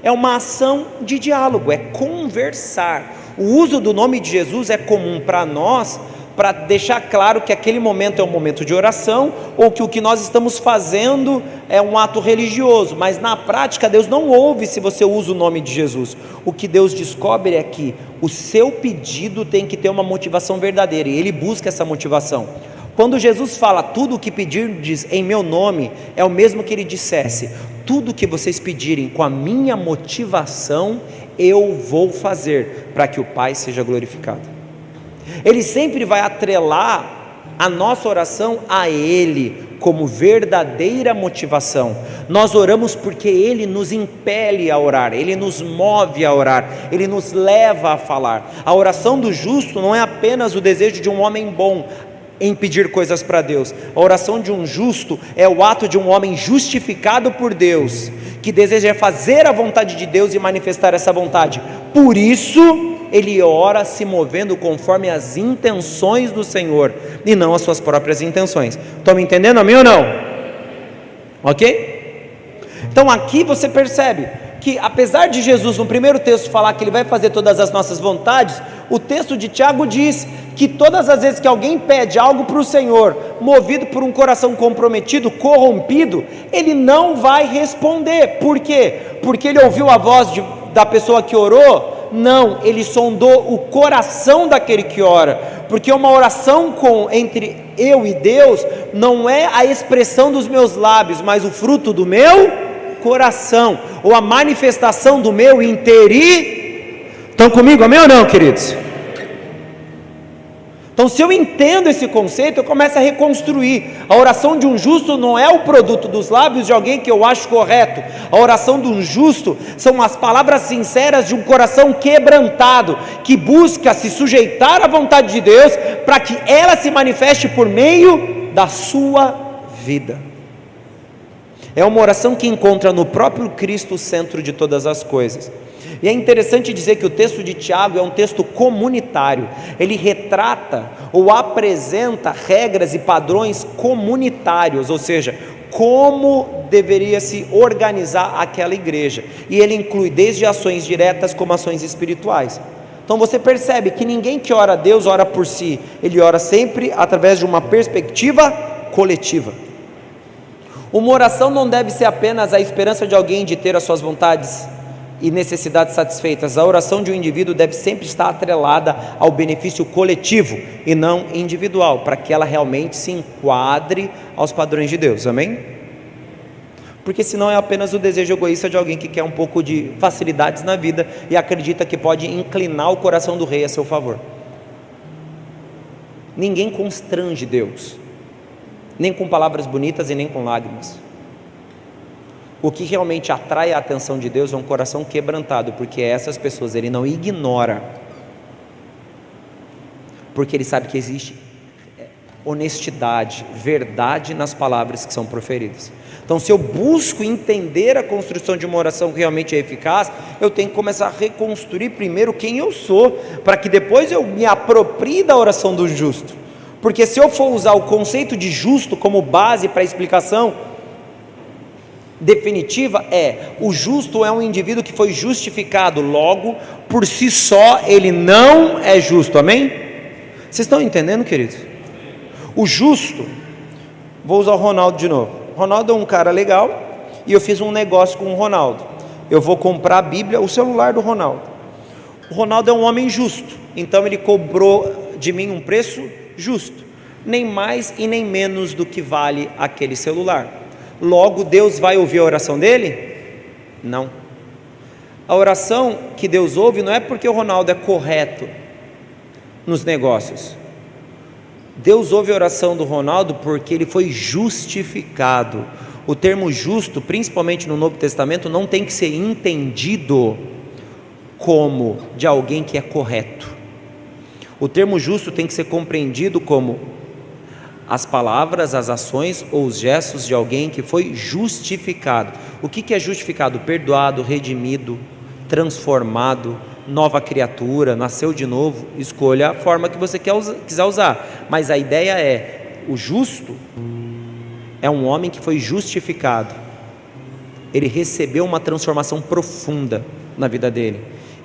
É uma ação de diálogo, é conversar. O uso do nome de Jesus é comum para nós, para deixar claro que aquele momento é um momento de oração, ou que o que nós estamos fazendo é um ato religioso, mas na prática Deus não ouve se você usa o nome de Jesus. O que Deus descobre é que o seu pedido tem que ter uma motivação verdadeira, e Ele busca essa motivação. Quando Jesus fala, tudo o que pedirdes em meu nome, é o mesmo que Ele dissesse, tudo que vocês pedirem com a minha motivação, eu vou fazer, para que o Pai seja glorificado. Ele sempre vai atrelar a nossa oração a Ele, como verdadeira motivação. Nós oramos porque Ele nos impele a orar, Ele nos move a orar, Ele nos leva a falar. A oração do justo não é apenas o desejo de um homem bom em pedir coisas para Deus. A oração de um justo é o ato de um homem justificado por Deus, que deseja fazer a vontade de Deus e manifestar essa vontade. Por isso ele ora se movendo conforme as intenções do Senhor e não as suas próprias intenções. Estão me entendendo, amém ou não? Ok? Então aqui você percebe que apesar de Jesus no primeiro texto falar que Ele vai fazer todas as nossas vontades, o texto de Tiago diz que todas as vezes que alguém pede algo para o Senhor, movido por um coração comprometido, corrompido, Ele não vai responder. Por quê? Porque Ele ouviu a voz da pessoa que orou? Não, Ele sondou o coração daquele que ora, porque uma oração entre eu e Deus não é a expressão dos meus lábios, mas o fruto do meu coração, ou a manifestação do meu inteiro. Estão comigo, amém ou não, queridos? Então, se eu entendo esse conceito, eu começo a reconstruir. A oração de um justo não é o produto dos lábios de alguém que eu acho correto. A oração de um justo são as palavras sinceras de um coração quebrantado, que busca se sujeitar à vontade de Deus, para que ela se manifeste por meio da sua vida. É uma oração que encontra no próprio Cristo o centro de todas as coisas. E é interessante dizer que o texto de Tiago é um texto comunitário. Ele retrata ou apresenta regras e padrões comunitários, ou seja, como deveria se organizar aquela igreja. E ele inclui desde ações diretas como ações espirituais. Então você percebe que ninguém que ora a Deus ora por si, ele ora sempre através de uma perspectiva coletiva. Uma oração não deve ser apenas a esperança de alguém de ter as suas vontades e necessidades satisfeitas. A oração de um indivíduo deve sempre estar atrelada ao benefício coletivo e não individual, para que ela realmente se enquadre aos padrões de Deus, amém? Porque senão é apenas o desejo egoísta de alguém que quer um pouco de facilidades na vida e acredita que pode inclinar o coração do rei a seu favor. Ninguém constrange Deus, nem com palavras bonitas e nem com lágrimas. O que realmente atrai a atenção de Deus é um coração quebrantado, porque essas pessoas Ele não ignora, porque Ele sabe que existe honestidade, verdade nas palavras que são proferidas. Então, se eu busco entender a construção de uma oração que realmente é eficaz, eu tenho que começar a reconstruir primeiro quem eu sou, para que depois eu me aproprie da oração do justo. Porque se eu for usar o conceito de justo como base para a explicação definitiva, o justo é um indivíduo que foi justificado, logo, por si só, ele não é justo, amém? Vocês estão entendendo, queridos? O justo, vou usar o Ronaldo de novo. Ronaldo é um cara legal, e eu fiz um negócio com o Ronaldo. Eu vou comprar a Bíblia, o celular do Ronaldo. O Ronaldo é um homem justo, então ele cobrou de mim um preço justo, nem mais e nem menos do que vale aquele celular. Logo, Deus vai ouvir a oração dele? Não. A oração que Deus ouve não é porque o Ronaldo é correto nos negócios. Deus ouve a oração do Ronaldo porque ele foi justificado. O termo justo, principalmente no Novo Testamento, não tem que ser entendido como de alguém que é correto. O termo justo tem que ser compreendido como as palavras, as ações ou os gestos de alguém que foi justificado. O que é justificado? Perdoado, redimido, transformado, nova criatura, nasceu de novo. Escolha a forma que você quiser usar, mas a ideia é: o justo é um homem que foi justificado, ele recebeu uma transformação profunda na vida dele,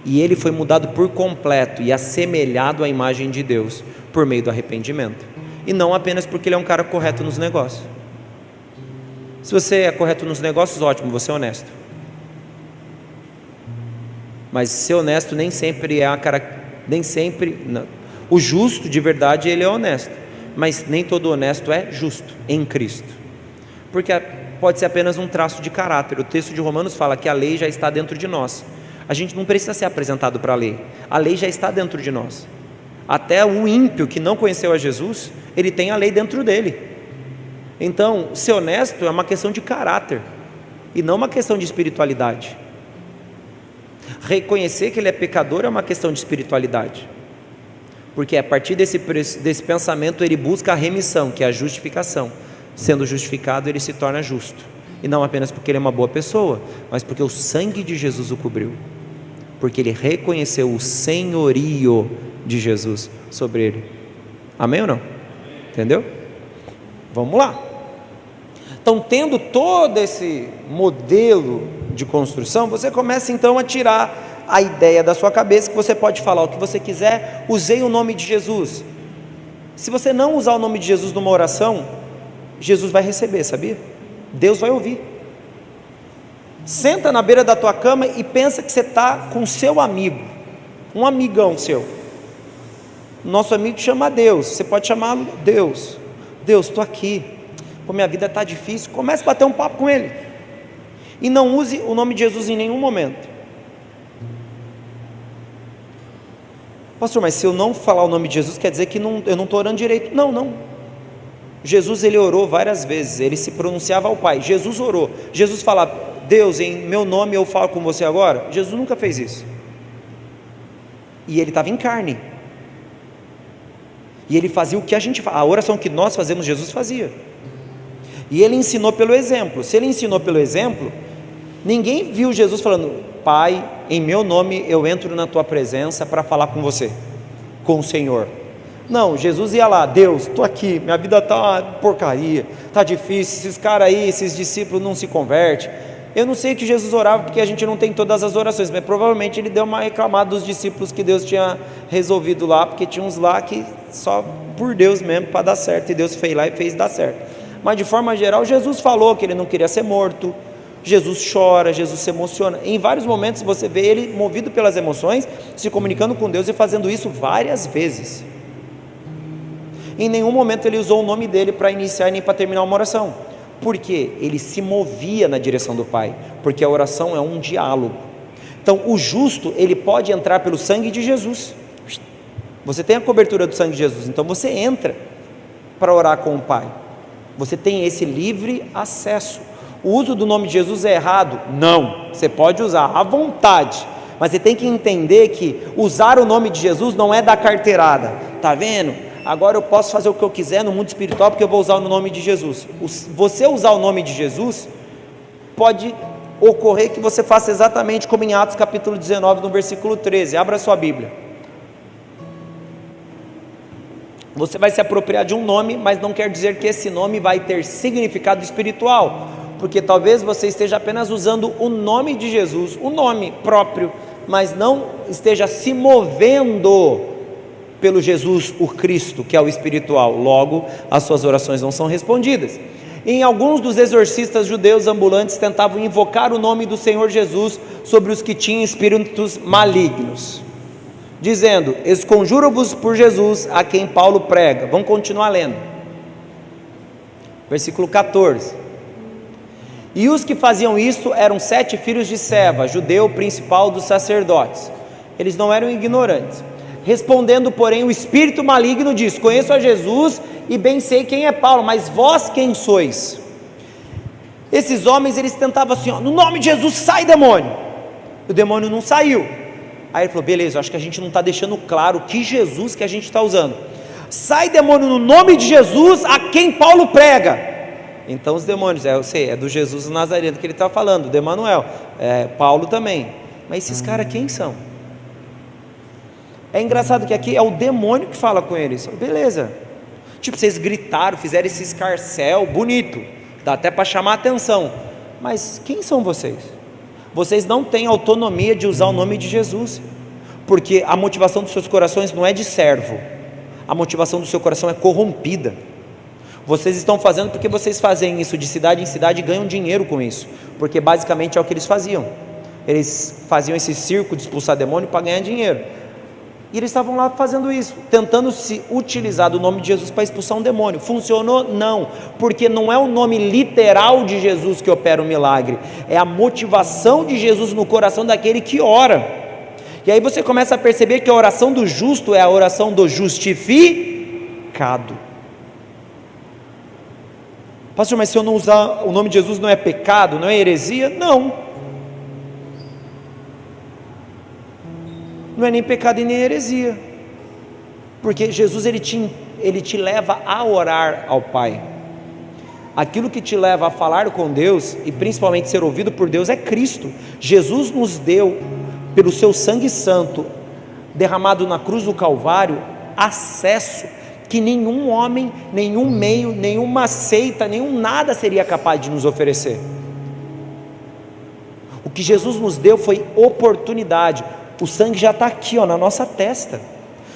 e ele foi mudado por completo e assemelhado à imagem de Deus por meio do arrependimento, e não apenas porque ele é um cara correto nos negócios. Se você é correto nos negócios, ótimo, você é honesto. Mas ser honesto nem sempre não. O justo de verdade, ele é honesto, mas nem todo honesto é justo em Cristo, porque pode ser apenas um traço de caráter. O texto de Romanos fala que a lei já está dentro de nós. A gente não precisa ser apresentado para a lei já está dentro de nós. Até o ímpio que não conheceu a Jesus, ele tem a lei dentro dele. Então, ser honesto é uma questão de caráter e não uma questão de espiritualidade. Reconhecer que ele é pecador é uma questão de espiritualidade, porque a partir desse pensamento ele busca a remissão, que é a justificação. Sendo justificado, ele se torna justo, e não apenas porque ele é uma boa pessoa, mas porque o sangue de Jesus o cobriu, porque ele reconheceu o senhorio de Jesus sobre ele. Amém ou não? Entendeu? Vamos lá. Então, tendo todo esse modelo de construção, você começa então a tirar a ideia da sua cabeça que você pode falar o que você quiser, usei o nome de Jesus. Se você não usar o nome de Jesus numa oração, Jesus vai receber, sabia? Deus vai ouvir. Senta na beira da tua cama e pensa que você está com seu amigo, um amigão seu. Nosso amigo chama Deus, você pode chamá-lo Deus. Deus, estou aqui, minha vida está difícil. Comece a bater um papo com Ele. E não use o nome de Jesus em nenhum momento. Pastor, mas se eu não falar o nome de Jesus, quer dizer que eu não estou orando direito. Não. Jesus, ele orou várias vezes, ele se pronunciava ao Pai. Jesus orou. Jesus falava, Deus, em meu nome eu falo com você agora. Jesus nunca fez isso. E ele estava em carne. E ele fazia o que a gente faz. A oração que nós fazemos, Jesus fazia. E ele ensinou pelo exemplo. Se ele ensinou pelo exemplo, ninguém viu Jesus falando, Pai, em meu nome eu entro na tua presença para falar com você, com o Senhor. Não, Jesus ia lá, Deus, estou aqui, minha vida está uma porcaria, está difícil, esses caras aí, esses discípulos não se convertem. Eu não sei que Jesus orava, porque a gente não tem todas as orações, mas provavelmente ele deu uma reclamada dos discípulos que Deus tinha resolvido lá, porque tinha uns lá que só por Deus mesmo para dar certo, e Deus fez lá e fez dar certo. Mas de forma geral, Jesus falou que ele não queria ser morto. Jesus chora, Jesus se emociona. Em vários momentos você vê ele movido pelas emoções, se comunicando com Deus e fazendo isso várias vezes. Em nenhum momento ele usou o nome dele para iniciar nem para terminar uma oração. Por quê? Ele se movia na direção do Pai, porque a oração é um diálogo. Então o justo, ele pode entrar pelo sangue de Jesus. Você tem a cobertura do sangue de Jesus, então você entra para orar com o Pai. Você tem esse livre acesso. O uso do nome de Jesus é errado? Não, você pode usar à vontade, mas você tem que entender que usar o nome de Jesus não é da carteirada. Tá vendo? Agora eu posso fazer o que eu quiser no mundo espiritual porque eu vou usar o nome de Jesus. Você usar o nome de Jesus, pode ocorrer que você faça exatamente como em Atos capítulo 19, no versículo 13, abra sua Bíblia. Você vai se apropriar de um nome, mas não quer dizer que esse nome vai ter significado espiritual, porque talvez você esteja apenas usando o nome de Jesus, o nome próprio, mas não esteja se movendo pelo Jesus, o Cristo, que é o espiritual. Logo, as suas orações não são respondidas. Em alguns dos exorcistas judeus ambulantes tentavam invocar o nome do Senhor Jesus sobre os que tinham espíritos malignos, dizendo, esconjuro-vos por Jesus, a quem Paulo prega. Vamos continuar lendo, versículo 14. E os que faziam isto eram 7 filhos de Seva, judeu principal dos sacerdotes. Eles não eram ignorantes. Respondendo, porém, o espírito maligno diz, conheço a Jesus e bem sei quem é Paulo, mas vós quem sois? Esses homens, eles tentavam assim, no nome de Jesus, sai demônio. O demônio não saiu. Aí ele falou, beleza, acho que a gente não está deixando claro que Jesus que a gente está usando. Sai demônio no nome de Jesus, a quem Paulo prega. Então os demônios, eu sei, é do Jesus Nazareno que ele está falando, do Emanuel, Paulo também. Mas esses caras quem são? É engraçado que aqui é o demônio que fala com eles. Beleza, tipo, vocês gritaram, fizeram esse escarcéu bonito, dá até para chamar a atenção, mas quem são vocês? Vocês não têm autonomia de usar o nome de Jesus, porque a motivação dos seus corações não é de servo, a motivação do seu coração é corrompida. Vocês estão fazendo porque vocês fazem isso de cidade em cidade e ganham dinheiro com isso, porque basicamente é o que eles faziam. Eles faziam esse circo de expulsar demônio para ganhar dinheiro, e eles estavam lá fazendo isso, tentando se utilizar do nome de Jesus para expulsar um demônio. Funcionou? Não, porque não é o nome literal de Jesus que opera o milagre, é a motivação de Jesus no coração daquele que ora. E aí você começa a perceber que a oração do justo é a oração do justificado. Pastor, mas se eu não usar o nome de Jesus não é pecado, não é heresia? Não. Não é nem pecado e nem heresia, porque Jesus ele te leva a orar ao Pai. Aquilo que te leva a falar com Deus e principalmente ser ouvido por Deus é Cristo. Jesus nos deu, pelo seu sangue santo derramado na cruz do Calvário, acesso que nenhum homem, nenhum meio, nenhuma seita, nenhum nada seria capaz de nos oferecer. O que Jesus nos deu foi oportunidade. O sangue já está aqui, ó, na nossa testa.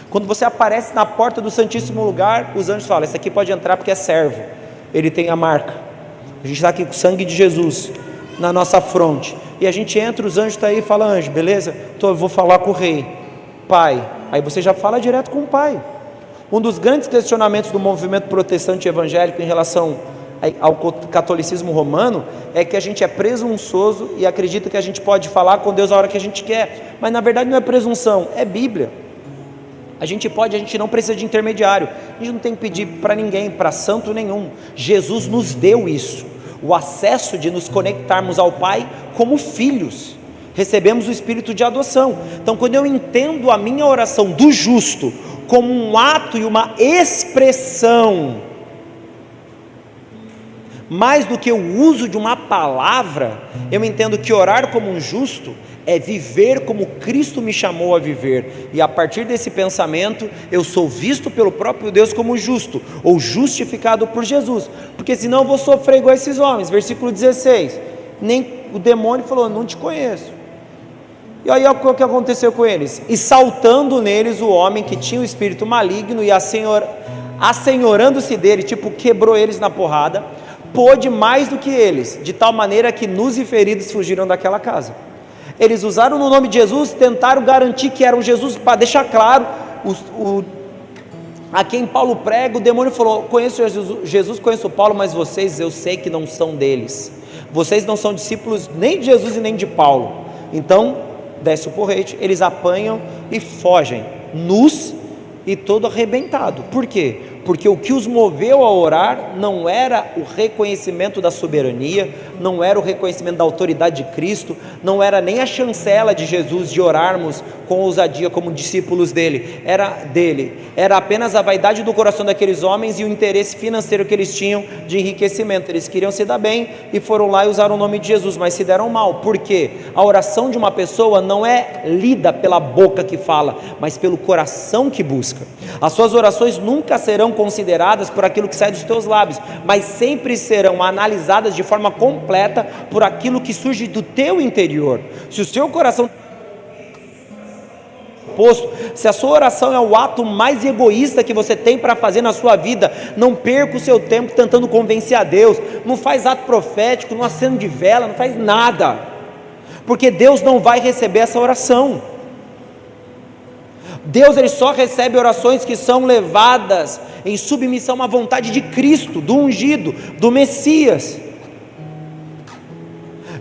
Quando você aparece na porta do Santíssimo Lugar, os anjos falam: esse aqui pode entrar porque é servo, ele tem a marca. A gente está aqui com o sangue de Jesus na nossa fronte, e a gente entra, os anjos estão aí e falam: anjo, beleza? Então eu vou falar com o rei, pai. Aí você já fala direto com o pai. Um dos grandes questionamentos do movimento protestante evangélico em relação ao catolicismo romano é que a gente é presunçoso e acredita que a gente pode falar com Deus a hora que a gente quer, mas na verdade não é presunção, é Bíblia. A gente pode, a gente não precisa de intermediário, a gente não tem que pedir para ninguém, para santo nenhum. Jesus nos deu isso, o acesso de nos conectarmos ao Pai como filhos. Recebemos o espírito de adoção. Então, quando eu entendo a minha oração do justo como um ato e uma expressão, mais do que o uso de uma palavra, eu entendo que orar como um justo é viver como Cristo me chamou a viver, e a partir desse pensamento eu sou visto pelo próprio Deus como justo, ou justificado por Jesus, porque senão eu vou sofrer igual esses homens. Versículo 16, nem o demônio falou: não te conheço. E aí o que aconteceu com eles? E saltando neles o homem que tinha o espírito maligno, e assenhorando-se dele, tipo, quebrou eles na porrada, pôde mais do que eles, de tal maneira que nus e feridos fugiram daquela casa. Eles usaram no nome de Jesus, tentaram garantir que eram Jesus, para deixar claro, a quem Paulo prega. O demônio falou: conheço Jesus, conheço Paulo, mas vocês, eu sei que não são deles, vocês não são discípulos nem de Jesus e nem de Paulo. Então desce o porrete, eles apanham e fogem, nus e todo arrebentado. Por quê? Porque o que os moveu a orar não era o reconhecimento da soberania, não era o reconhecimento da autoridade de Cristo, não era nem a chancela de Jesus de orarmos com ousadia como discípulos dele, era apenas a vaidade do coração daqueles homens e o interesse financeiro que eles tinham de enriquecimento. Eles queriam se dar bem e foram lá e usaram o nome de Jesus, mas se deram mal. Por quê? A oração de uma pessoa não é lida pela boca que fala, mas pelo coração que busca. As suas orações nunca serão consideradas por aquilo que sai dos teus lábios, mas sempre serão analisadas de forma completa por aquilo que surge do teu interior. Se o seu coração oposto, se a sua oração é o ato mais egoísta que você tem para fazer na sua vida, não perca o seu tempo tentando convencer a Deus, não faz ato profético, não acende de vela, não faz nada, porque Deus não vai receber essa oração. Deus, ele só recebe orações que são levadas em submissão à vontade de Cristo, do ungido, do Messias.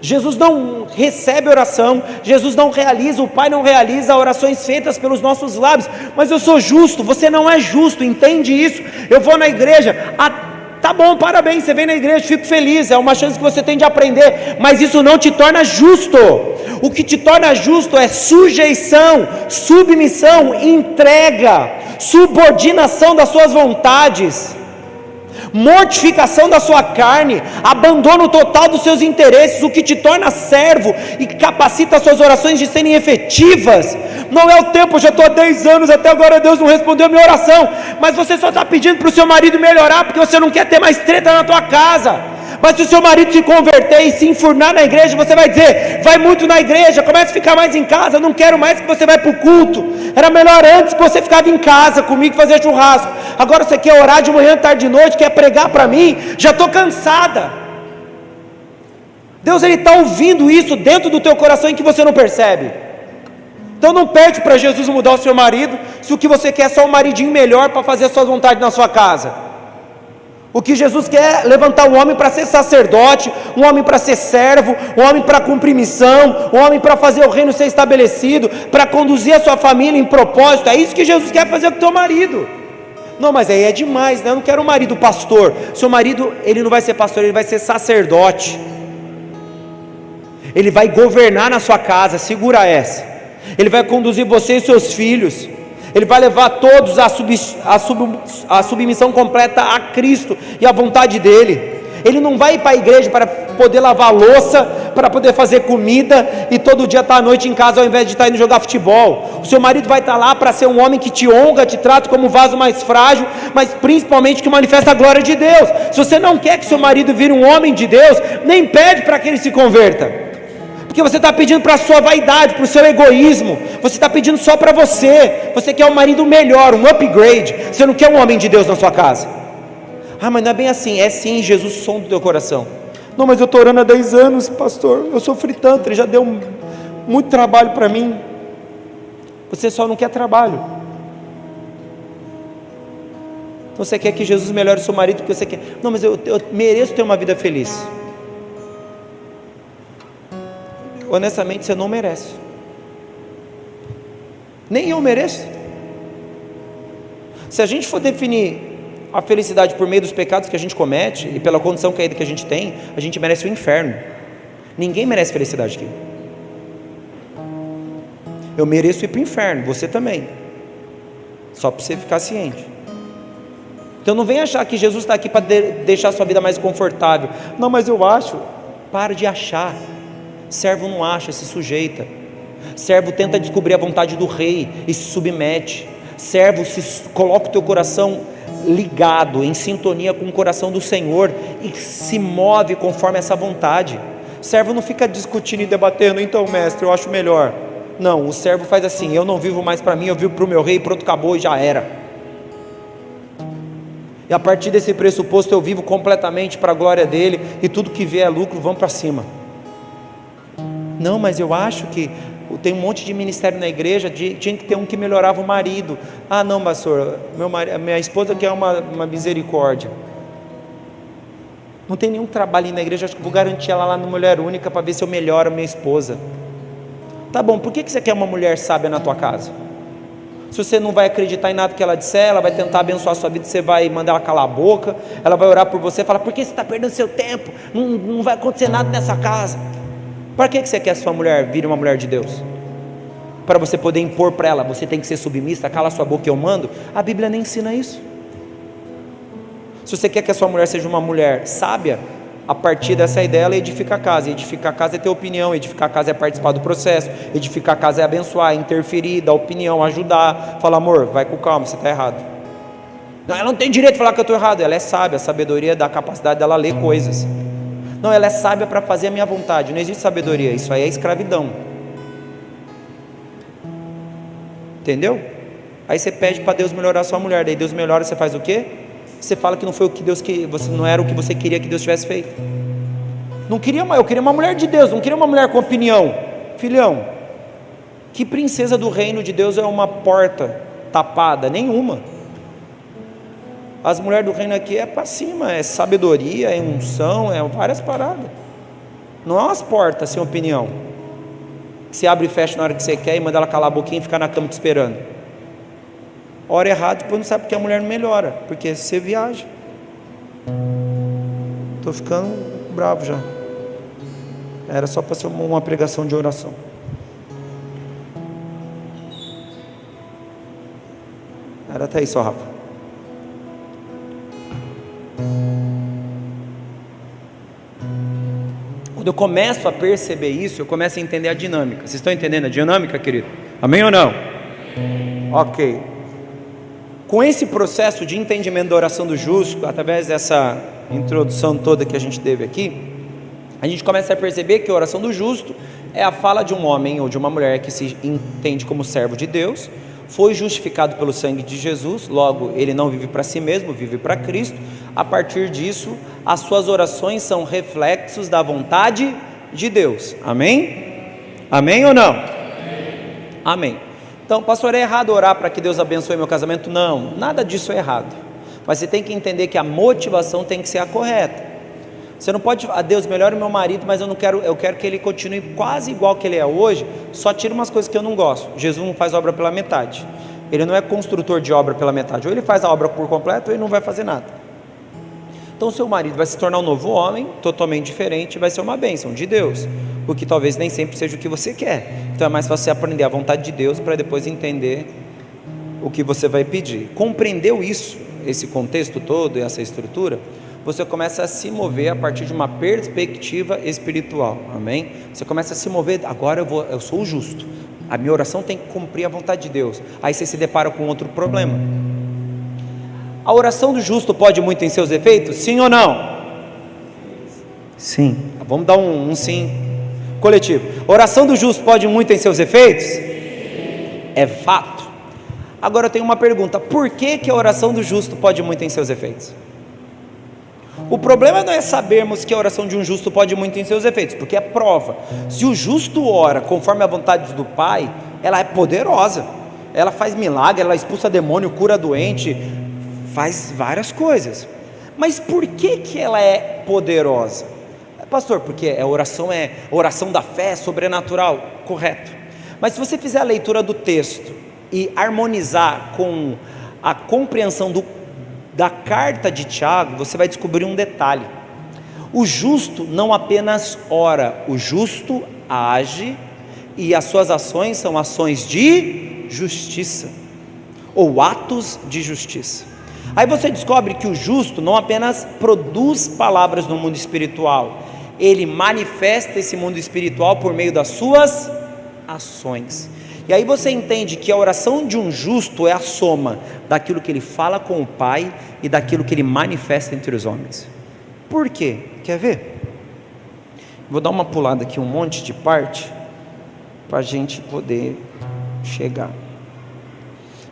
Jesus não recebe oração, Jesus não realiza, o Pai não realiza orações feitas pelos nossos lábios. Mas eu sou justo, você não é justo, entende isso? Eu vou na igreja, tá bom, parabéns, você vem na igreja, fico feliz, é uma chance que você tem de aprender, mas isso não te torna justo. O que te torna justo é sujeição, submissão, entrega, subordinação das suas vontades, mortificação da sua carne, abandono total dos seus interesses. O que te torna servo e capacita as suas orações de serem efetivas. Não é o tempo, eu já estou há 10 anos, até agora Deus não respondeu a minha oração, mas você só está pedindo para o seu marido melhorar, porque você não quer ter mais treta na tua casa. Mas se o seu marido se converter e se enfurnar na igreja, você vai dizer: vai muito na igreja, começa a ficar mais em casa, não quero mais que você vai para o culto, era melhor antes que você ficava em casa comigo, fazer churrasco, agora você quer orar de manhã, tarde e noite, quer pregar para mim, já estou cansada. Deus, ele está ouvindo isso dentro do teu coração em que você não percebe. Então não pede para Jesus mudar o seu marido, se o que você quer é só um maridinho melhor para fazer as suas vontades na sua casa. O que Jesus quer é levantar um homem para ser sacerdote, um homem para ser servo, um homem para cumprir missão, um homem para fazer o reino ser estabelecido, para conduzir a sua família em propósito. É isso que Jesus quer fazer com o teu marido. Não, mas aí é demais, né? Eu não quero um marido pastor. Seu marido, ele não vai ser pastor, ele vai ser sacerdote. Ele vai governar na sua casa, segura essa. Ele vai conduzir você e seus filhos. Ele vai levar todos a submissão completa a Cristo e à vontade dele. Ele não vai ir para a igreja para poder lavar a louça, para poder fazer comida e todo dia estar à noite em casa ao invés de estar indo jogar futebol. O seu marido vai estar lá para ser um homem que te honra, te trata como um vaso mais frágil, mas principalmente que manifesta a glória de Deus. Se você não quer que seu marido vire um homem de Deus, nem pede para que ele se converta, Porque você está pedindo para a sua vaidade, para o seu egoísmo. Você está pedindo só para você. Você quer um marido melhor, um upgrade. Você não quer um homem de Deus na sua casa. Ah, mas não é bem assim. É sim, Jesus, o som do teu coração. Não, mas eu estou orando há 10 anos, pastor. Eu sofri tanto, ele já deu muito trabalho para mim. Você só não quer trabalho. Então você quer que Jesus melhore o seu marido porque você quer. Não, mas eu mereço ter uma vida feliz. Honestamente, você não merece. Nem eu mereço. Se a gente for definir a felicidade por meio dos pecados que a gente comete e pela condição caída que a gente tem, a gente merece o inferno. Ninguém merece felicidade aqui. Eu mereço ir para o inferno, você também. Só para você ficar ciente. Então não vem achar que Jesus está aqui para deixar a sua vida mais confortável. Não, mas eu acho. Para de achar. Servo não acha, se sujeita. Servo tenta descobrir a vontade do rei e se submete. Servo coloca o teu coração ligado, em sintonia com o coração do Senhor e se move conforme essa vontade. Servo não fica discutindo e debatendo. Então, mestre, eu acho melhor. Não, o servo faz assim: eu não vivo mais para mim, eu vivo para o meu rei, pronto, acabou e já era. E a partir desse pressuposto eu vivo completamente para a glória dele, e tudo que vier é lucro, vamos para cima. Não, mas eu acho que tem um monte de ministério na igreja, tinha que ter um que melhorava o marido. Ah não, pastor, minha esposa quer uma misericórdia. Não tem nenhum trabalho na igreja, acho que vou garantir ela lá no Mulher Única para ver se eu melhoro a minha esposa. Tá bom, por que você quer uma mulher sábia na tua casa? Se você não vai acreditar em nada que ela disser, ela vai tentar abençoar a sua vida, você vai mandar ela calar a boca, ela vai orar por você e falar: por que você está perdendo seu tempo? Não vai acontecer nada nessa casa. Para que você quer que sua mulher vire uma mulher de Deus? Para você poder impor para ela: você tem que ser submissa, cala sua boca, eu mando? A Bíblia nem ensina isso. Se você quer que a sua mulher seja uma mulher sábia, a partir dessa ideia ela edifica a casa. Edificar a casa é ter opinião, edificar a casa é participar do processo, edificar a casa é abençoar, interferir, dar opinião, ajudar, falar: amor, vai com calma, você está errado. Não, ela não tem direito de falar que eu estou errado. Ela é sábia, a sabedoria dá a capacidade dela ler coisas. Não, ela é sábia para fazer a minha vontade. Não existe sabedoria, isso aí é escravidão. Entendeu? Aí você pede para Deus melhorar a sua mulher, daí Deus melhora, você faz o quê? Você fala que não foi o que Deus não era o que você queria que Deus tivesse feito. Eu queria uma mulher de Deus, não queria uma mulher com opinião. Filhão, que princesa do reino de Deus é uma porta tapada? Nenhuma. As mulheres do reino aqui é para cima, é sabedoria, é unção, é várias paradas. Não é umas portas sem opinião, que você abre e fecha na hora que você quer e manda ela calar a boquinha e ficar na cama te esperando. Hora errada, depois não sabe porque a mulher não melhora, porque você viaja. Estou ficando bravo já. Era só para ser uma pregação de oração. Era até isso, Rafa. Quando eu começo a perceber isso, eu começo a entender a dinâmica. Vocês estão entendendo a dinâmica, querido? Amém ou não? Ok. Com esse processo de entendimento da oração do justo, através dessa introdução toda que a gente teve aqui, a gente começa a perceber que a oração do justo é a fala de um homem ou de uma mulher que se entende como servo de Deus, foi justificado pelo sangue de Jesus, logo ele não vive para si mesmo, vive para Cristo. A partir disso, as suas orações são reflexos da vontade de Deus. Amém? Amém ou não? Amém. Então, pastor, é errado orar para que Deus abençoe meu casamento? Não, nada disso é errado. Mas você tem que entender que a motivação tem que ser a correta. Você não pode: Deus, melhore o meu marido, mas eu quero que ele continue quase igual que ele é hoje, só tira umas coisas que eu não gosto. Jesus não faz obra pela metade. Ele não é construtor de obra pela metade. Ou ele faz a obra por completo, ou ele não vai fazer nada. Então seu marido vai se tornar um novo homem, totalmente diferente, vai ser uma bênção de Deus, o que talvez nem sempre seja o que você quer. Então é mais fácil você aprender a vontade de Deus para depois entender o que você vai pedir. Compreendeu isso, esse contexto todo e essa estrutura? Você começa a se mover a partir de uma perspectiva espiritual, amém? Você começa a se mover: agora eu sou o justo, a minha oração tem que cumprir a vontade de Deus. Aí você se depara com outro problema. A oração do justo pode muito em seus efeitos? Sim ou não? Sim. Vamos dar um sim. coletivo. Oração do justo pode muito em seus efeitos? É fato. Agora eu tenho uma pergunta: por que a oração do justo pode muito em seus efeitos? O problema não é sabermos que a oração de um justo pode muito em seus efeitos, porque é prova. Se o justo ora conforme a vontade do Pai, ela é poderosa, ela faz milagre, ela expulsa demônio, cura doente, faz várias coisas. Mas por que ela é poderosa? Pastor, porque a oração da fé, é sobrenatural, correto. Mas se você fizer a leitura do texto e harmonizar com a compreensão da carta de Tiago, você vai descobrir um detalhe: o justo não apenas ora, o justo age, e as suas ações são ações de justiça, ou atos de justiça. Aí você descobre que o justo não apenas produz palavras no mundo espiritual, ele manifesta esse mundo espiritual por meio das suas ações. E aí você entende que a oração de um justo é a soma daquilo que ele fala com o Pai e daquilo que ele manifesta entre os homens. Por quê? Quer ver? Vou dar uma pulada aqui, um monte de parte, para a gente poder chegar.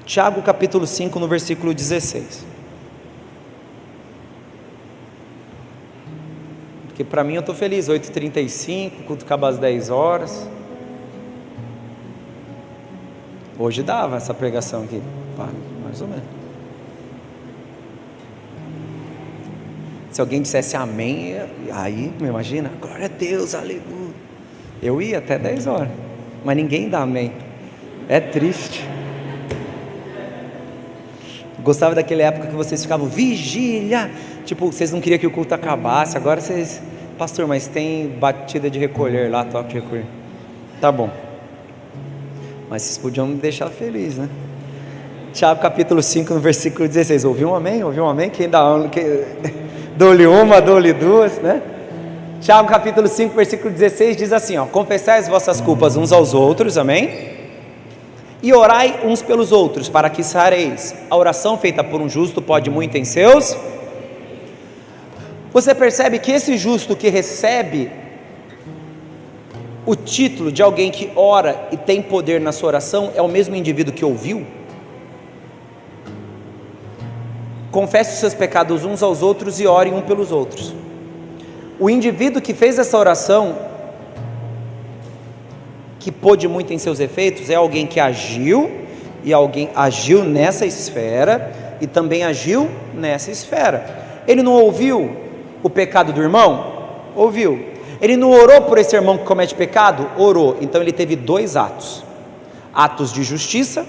Tiago capítulo 5, no versículo 16. Porque para mim eu estou feliz, 8h35, culto acaba às 10 horas. Hoje dava essa pregação aqui, mais ou menos. Se alguém dissesse amém, aí, me imagina, glória a Deus, aleluia. Eu ia até 10 horas, mas ninguém dá amém. É triste. Gostava daquela época que vocês ficavam, vigília. Tipo, vocês não queriam que o culto acabasse. Agora vocês, pastor, mas tem batida de recolher lá, toque de recolher. Tá bom. Mas vocês podiam me deixar feliz, né? Tiago capítulo 5, no versículo 16. Ouviu um amém? Ouviu um amém? Quem dá dou-lhe uma, dou-lhe duas, né? Tiago capítulo 5, versículo 16 diz assim, ó: confessai as vossas culpas uns aos outros, amém? E orai uns pelos outros, para que sareis. A oração feita por um justo pode muito em seus. Você percebe que esse justo que recebe o título de alguém que ora e tem poder na sua oração é o mesmo indivíduo que ouviu? Confesse os seus pecados uns aos outros e orem um pelos outros. O indivíduo que fez essa oração, que pôde muito em seus efeitos, é alguém que agiu, e alguém agiu nessa esfera e também agiu nessa esfera. Ele não ouviu o pecado do irmão? Ouviu. Ele não orou por esse irmão que comete pecado? Orou. Então ele teve dois atos: atos de justiça,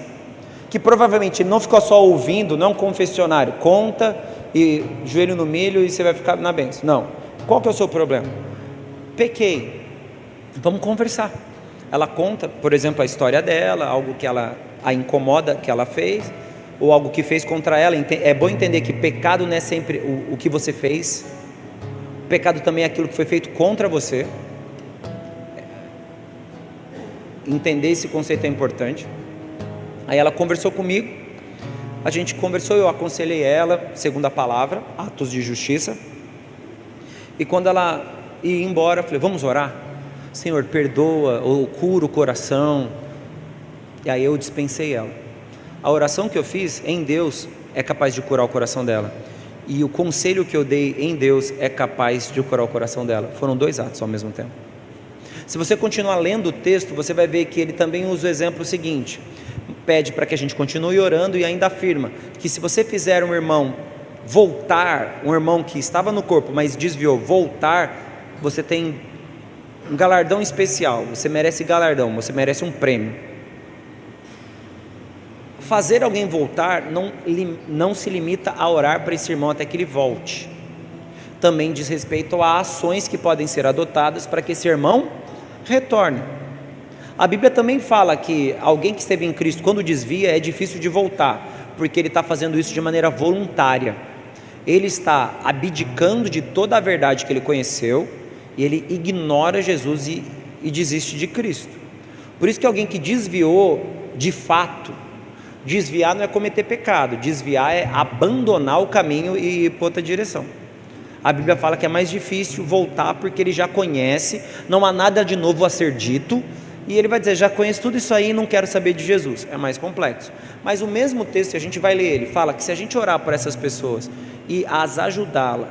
que provavelmente ele não ficou só ouvindo, não é um confessionário, conta e joelho no milho e você vai ficar na bênção. Não. Qual que é o seu problema? Pequei, vamos conversar. Ela conta, por exemplo, a história dela, algo que a incomoda, que ela fez, ou algo que fez contra ela. É bom entender que pecado não é sempre o que você fez. O pecado também é aquilo que foi feito contra você. Entender esse conceito é importante. Aí ela conversou comigo, a gente conversou, eu aconselhei ela, segundo a palavra, atos de justiça. E quando ela ia embora, eu falei, vamos orar? Senhor, perdoa, ou cura o coração. E aí eu dispensei ela. A oração que eu fiz em Deus é capaz de curar o coração dela, e o conselho que eu dei em Deus é capaz de curar o coração dela. Foram dois atos ao mesmo tempo. Se você continuar lendo o texto, você vai ver que ele também usa o exemplo seguinte: pede para que a gente continue orando, e ainda afirma que se você fizer um irmão voltar, um irmão que estava no corpo, mas desviou, voltar, você tem um galardão especial, você merece galardão, você merece um prêmio. Fazer alguém voltar não se limita a orar para esse irmão até que ele volte. Também diz respeito a ações que podem ser adotadas para que esse irmão retorne. A Bíblia também fala que alguém que esteve em Cristo, quando desvia, é difícil de voltar, porque ele está fazendo isso de maneira voluntária. Ele está abdicando de toda a verdade que ele conheceu, e ele ignora Jesus e desiste de Cristo. Por isso que alguém que desviou, de fato, desviar não é cometer pecado, desviar é abandonar o caminho e ir para outra direção. A Bíblia fala que é mais difícil voltar porque ele já conhece, não há nada de novo a ser dito, e ele vai dizer, já conheço tudo isso aí e não quero saber de Jesus. É mais complexo. Mas o mesmo texto, a gente vai ler ele, fala que se a gente orar por essas pessoas e as ajudá-la,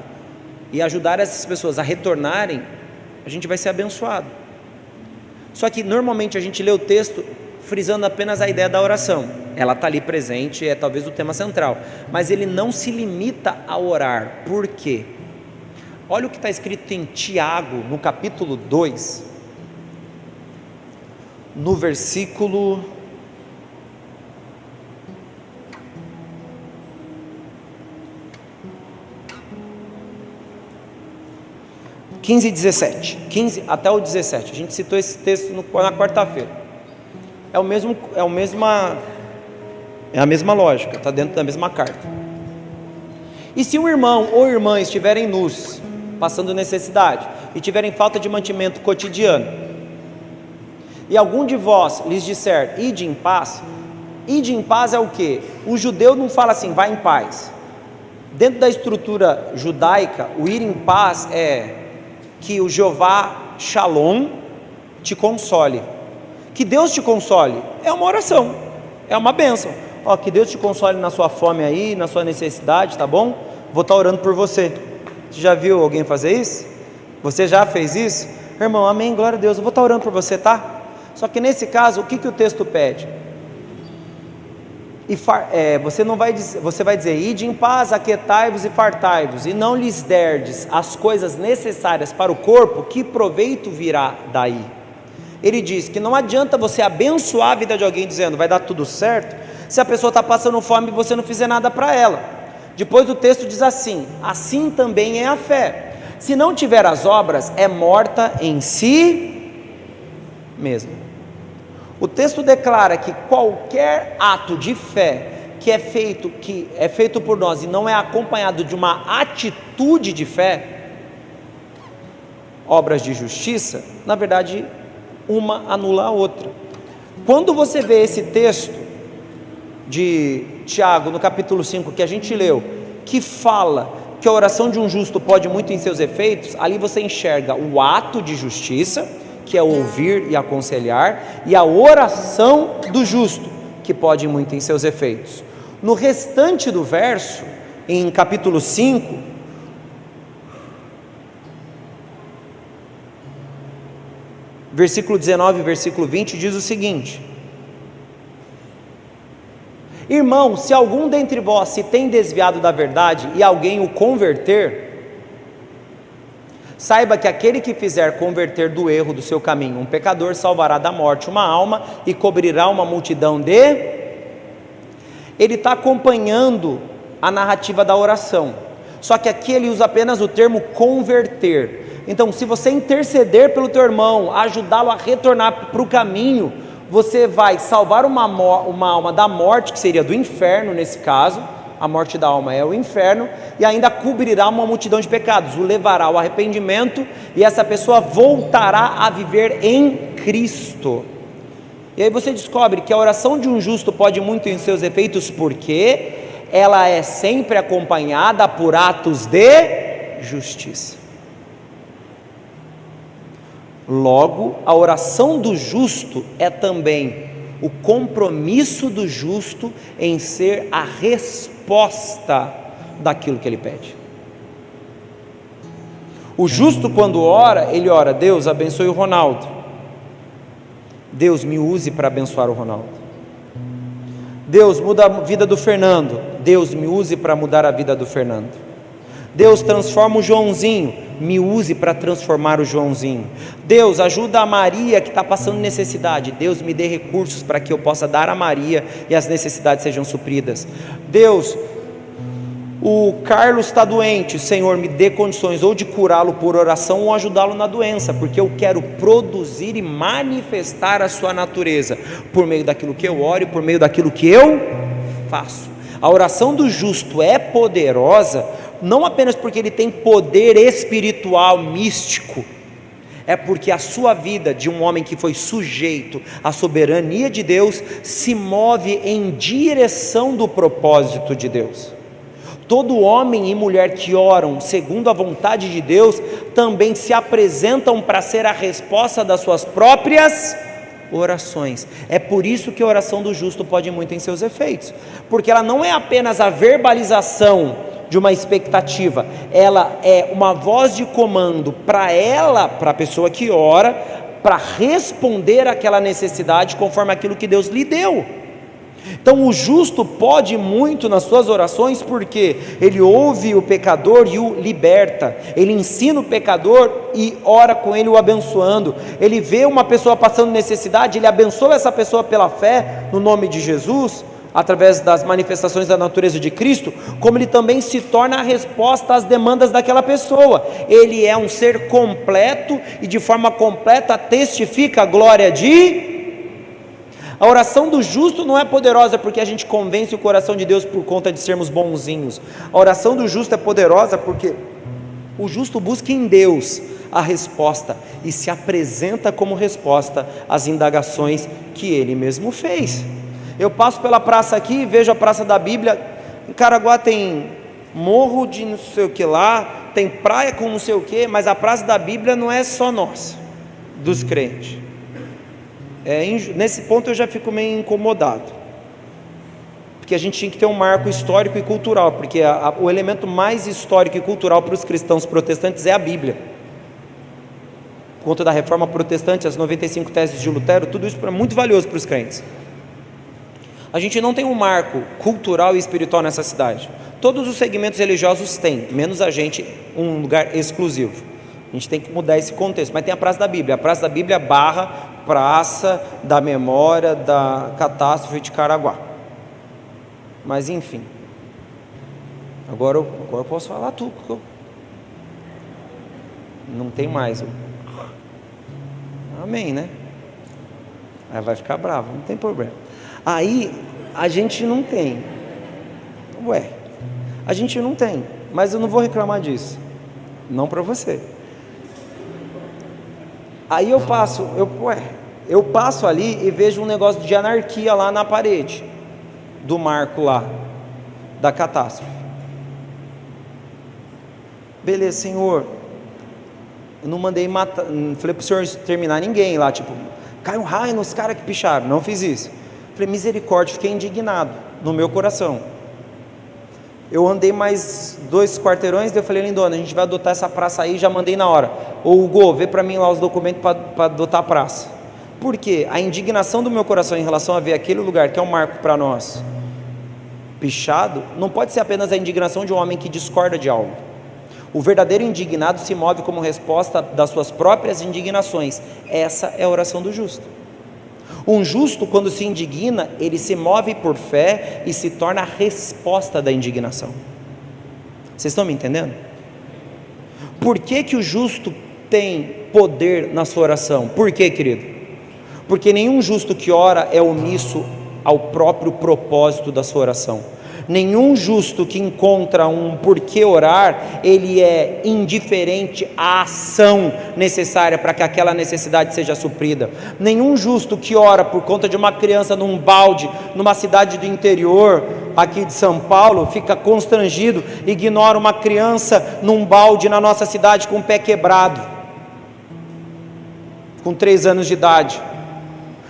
e ajudar essas pessoas a retornarem, a gente vai ser abençoado. Só que normalmente a gente lê o texto frisando apenas a ideia da oração. Ela está ali presente, é talvez o tema central, mas ele não se limita a orar. Por quê? Olha o que está escrito em Tiago, no capítulo 2, no versículo 15 e 17, 15 até o 17, a gente citou esse texto na quarta-feira, é a mesma lógica, está dentro da mesma carta. E se um irmão ou irmã estiverem nus, passando necessidade, e tiverem falta de mantimento cotidiano, e algum de vós lhes disser, ide em paz é o que? O judeu não fala assim, vai em paz. Dentro da estrutura judaica, o ir em paz é que o Jeová Shalom te console, que Deus te console, é uma oração, é uma bênção. Que Deus te console na sua fome aí, na sua necessidade, tá bom? Vou estar orando por você. Você já viu alguém fazer isso? Você já fez isso? Irmão, amém, glória a Deus, eu vou estar orando por você, tá? Só que nesse caso, o que o texto pede? Você vai dizer, ide em paz, aquietai-vos e fartai-vos, e não lhes derdes as coisas necessárias para o corpo, que proveito virá daí? Ele diz que não adianta você abençoar a vida de alguém dizendo, vai dar tudo certo, se a pessoa está passando fome e você não fizer nada para ela. Depois o texto diz assim também é a fé, se não tiver as obras, é morta em si mesmo. O texto declara que qualquer ato de fé que é feito por nós e não é acompanhado de uma atitude de fé, obras de justiça, na verdade, uma anula a outra. Quando você vê esse texto de Tiago, no capítulo 5, que a gente leu, que fala que a oração de um justo pode muito em seus efeitos, ali você enxerga o ato de justiça, que é ouvir e aconselhar, e a oração do justo, que pode muito em seus efeitos. No restante do verso, em capítulo 5, versículo 19 e versículo 20, diz o seguinte: irmão, se algum dentre vós se tem desviado da verdade e alguém o converter, saiba que aquele que fizer converter do erro do seu caminho um pecador, salvará da morte uma alma e cobrirá uma multidão de... Ele está acompanhando a narrativa da oração, só que aqui ele usa apenas o termo converter. Então, se você interceder pelo teu irmão, ajudá-lo a retornar para o caminho, você vai salvar uma alma da morte, que seria do inferno nesse caso, a morte da alma é o inferno, e ainda cobrirá uma multidão de pecados, o levará ao arrependimento, e essa pessoa voltará a viver em Cristo. E aí você descobre que a oração de um justo pode muito em seus efeitos, porque ela é sempre acompanhada por atos de justiça. Logo, a oração do justo é também o compromisso do justo em ser a resposta daquilo que ele pede. O justo, quando ora, ele ora: Deus, abençoe o Ronaldo. Deus, me use para abençoar o Ronaldo. Deus, muda a vida do Fernando. Deus, me use para mudar a vida do Fernando. Deus, transforma o Joãozinho, me use para transformar o Joãozinho. Deus, ajuda a Maria que está passando necessidade. Deus, me dê recursos para que eu possa dar a Maria e as necessidades sejam supridas. Deus, o Carlos está doente, Senhor, me dê condições ou de curá-lo por oração ou ajudá-lo na doença, porque eu quero produzir e manifestar a sua natureza, por meio daquilo que eu oro e por meio daquilo que eu faço. A oração do justo é poderosa, não apenas porque ele tem poder espiritual, místico, é porque a sua vida, de um homem que foi sujeito à soberania de Deus, se move em direção do propósito de Deus. todo homem e mulher que oram segundo a vontade de Deus, também se apresentam para ser a resposta das suas próprias orações. É por isso que a oração do justo pode muito em seus efeitos, porque ela não é apenas a verbalização de uma expectativa, ela é uma voz de comando para ela, para a pessoa que ora, para responder àquela necessidade conforme aquilo que Deus lhe deu. Então o justo pode muito nas suas orações, porque ele ouve o pecador e o liberta, ele ensina o pecador e ora com ele o abençoando, ele vê uma pessoa passando necessidade, ele abençoa essa pessoa pela fé no nome de Jesus, através das manifestações da natureza de Cristo, como ele também se torna a resposta às demandas daquela pessoa. Ele é um ser completo e de forma completa testifica a glória de... A oração do justo não é poderosa porque a gente convence o coração de Deus por conta de sermos bonzinhos. A oração do justo é poderosa porque o justo busca em Deus a resposta e se apresenta como resposta às indagações que ele mesmo fez. Eu passo pela praça aqui e vejo a Praça da Bíblia. Em Caraguá tem morro de não sei o que lá, tem praia com não sei o que, mas a Praça da Bíblia não é só nossa, dos crentes. Nesse ponto eu já fico meio incomodado, porque a gente tinha que ter um marco histórico e cultural, porque o elemento mais histórico e cultural para os cristãos protestantes é a Bíblia. Por conta da reforma protestante, as 95 teses de Lutero, tudo isso é muito valioso para os crentes. A gente não tem um marco cultural e espiritual nessa cidade. Todos os segmentos religiosos têm, menos a gente, um lugar exclusivo. A gente tem que mudar esse contexto, mas tem a Praça da Bíblia. A Praça da Bíblia barra Praça da Memória da Catástrofe de Caraguá. Mas enfim, agora eu posso falar tudo. Não tem mais. Amém, né? Aí vai ficar bravo, não tem problema. Aí a gente não tem. A gente não tem, mas eu não vou reclamar disso. Não para você. Aí eu passo ali e vejo um negócio de anarquia lá na parede do marco lá da catástrofe. Beleza, Senhor. Eu não mandei matar, não falei para o Senhor exterminar ninguém lá, tipo, cai um raio nos caras que picharam. Não fiz isso. Falei, misericórdia, fiquei indignado no meu coração. Eu andei mais 2 quarteirões, daí eu falei, lindona, a gente vai adotar essa praça aí, já mandei na hora. Ô Hugo, vê para mim lá os documentos para adotar a praça. Por quê? A indignação do meu coração em relação a ver aquele lugar que é um marco para nós, pichado, não pode ser apenas a indignação de um homem que discorda de algo. O verdadeiro indignado se move como resposta das suas próprias indignações. Essa é a oração do justo. Um justo, quando se indigna, ele se move por fé e se torna a resposta da indignação. Vocês estão me entendendo? Por que o justo tem poder na sua oração? Por quê, querido? Porque nenhum justo que ora é omisso ao próprio propósito da sua oração. Nenhum justo que encontra um porquê orar, ele é indiferente à ação necessária para que aquela necessidade seja suprida. Nenhum justo que ora por conta de uma criança num balde, numa cidade do interior, aqui de São Paulo, fica constrangido, ignora uma criança num balde na nossa cidade com o pé quebrado, com 3 anos de idade.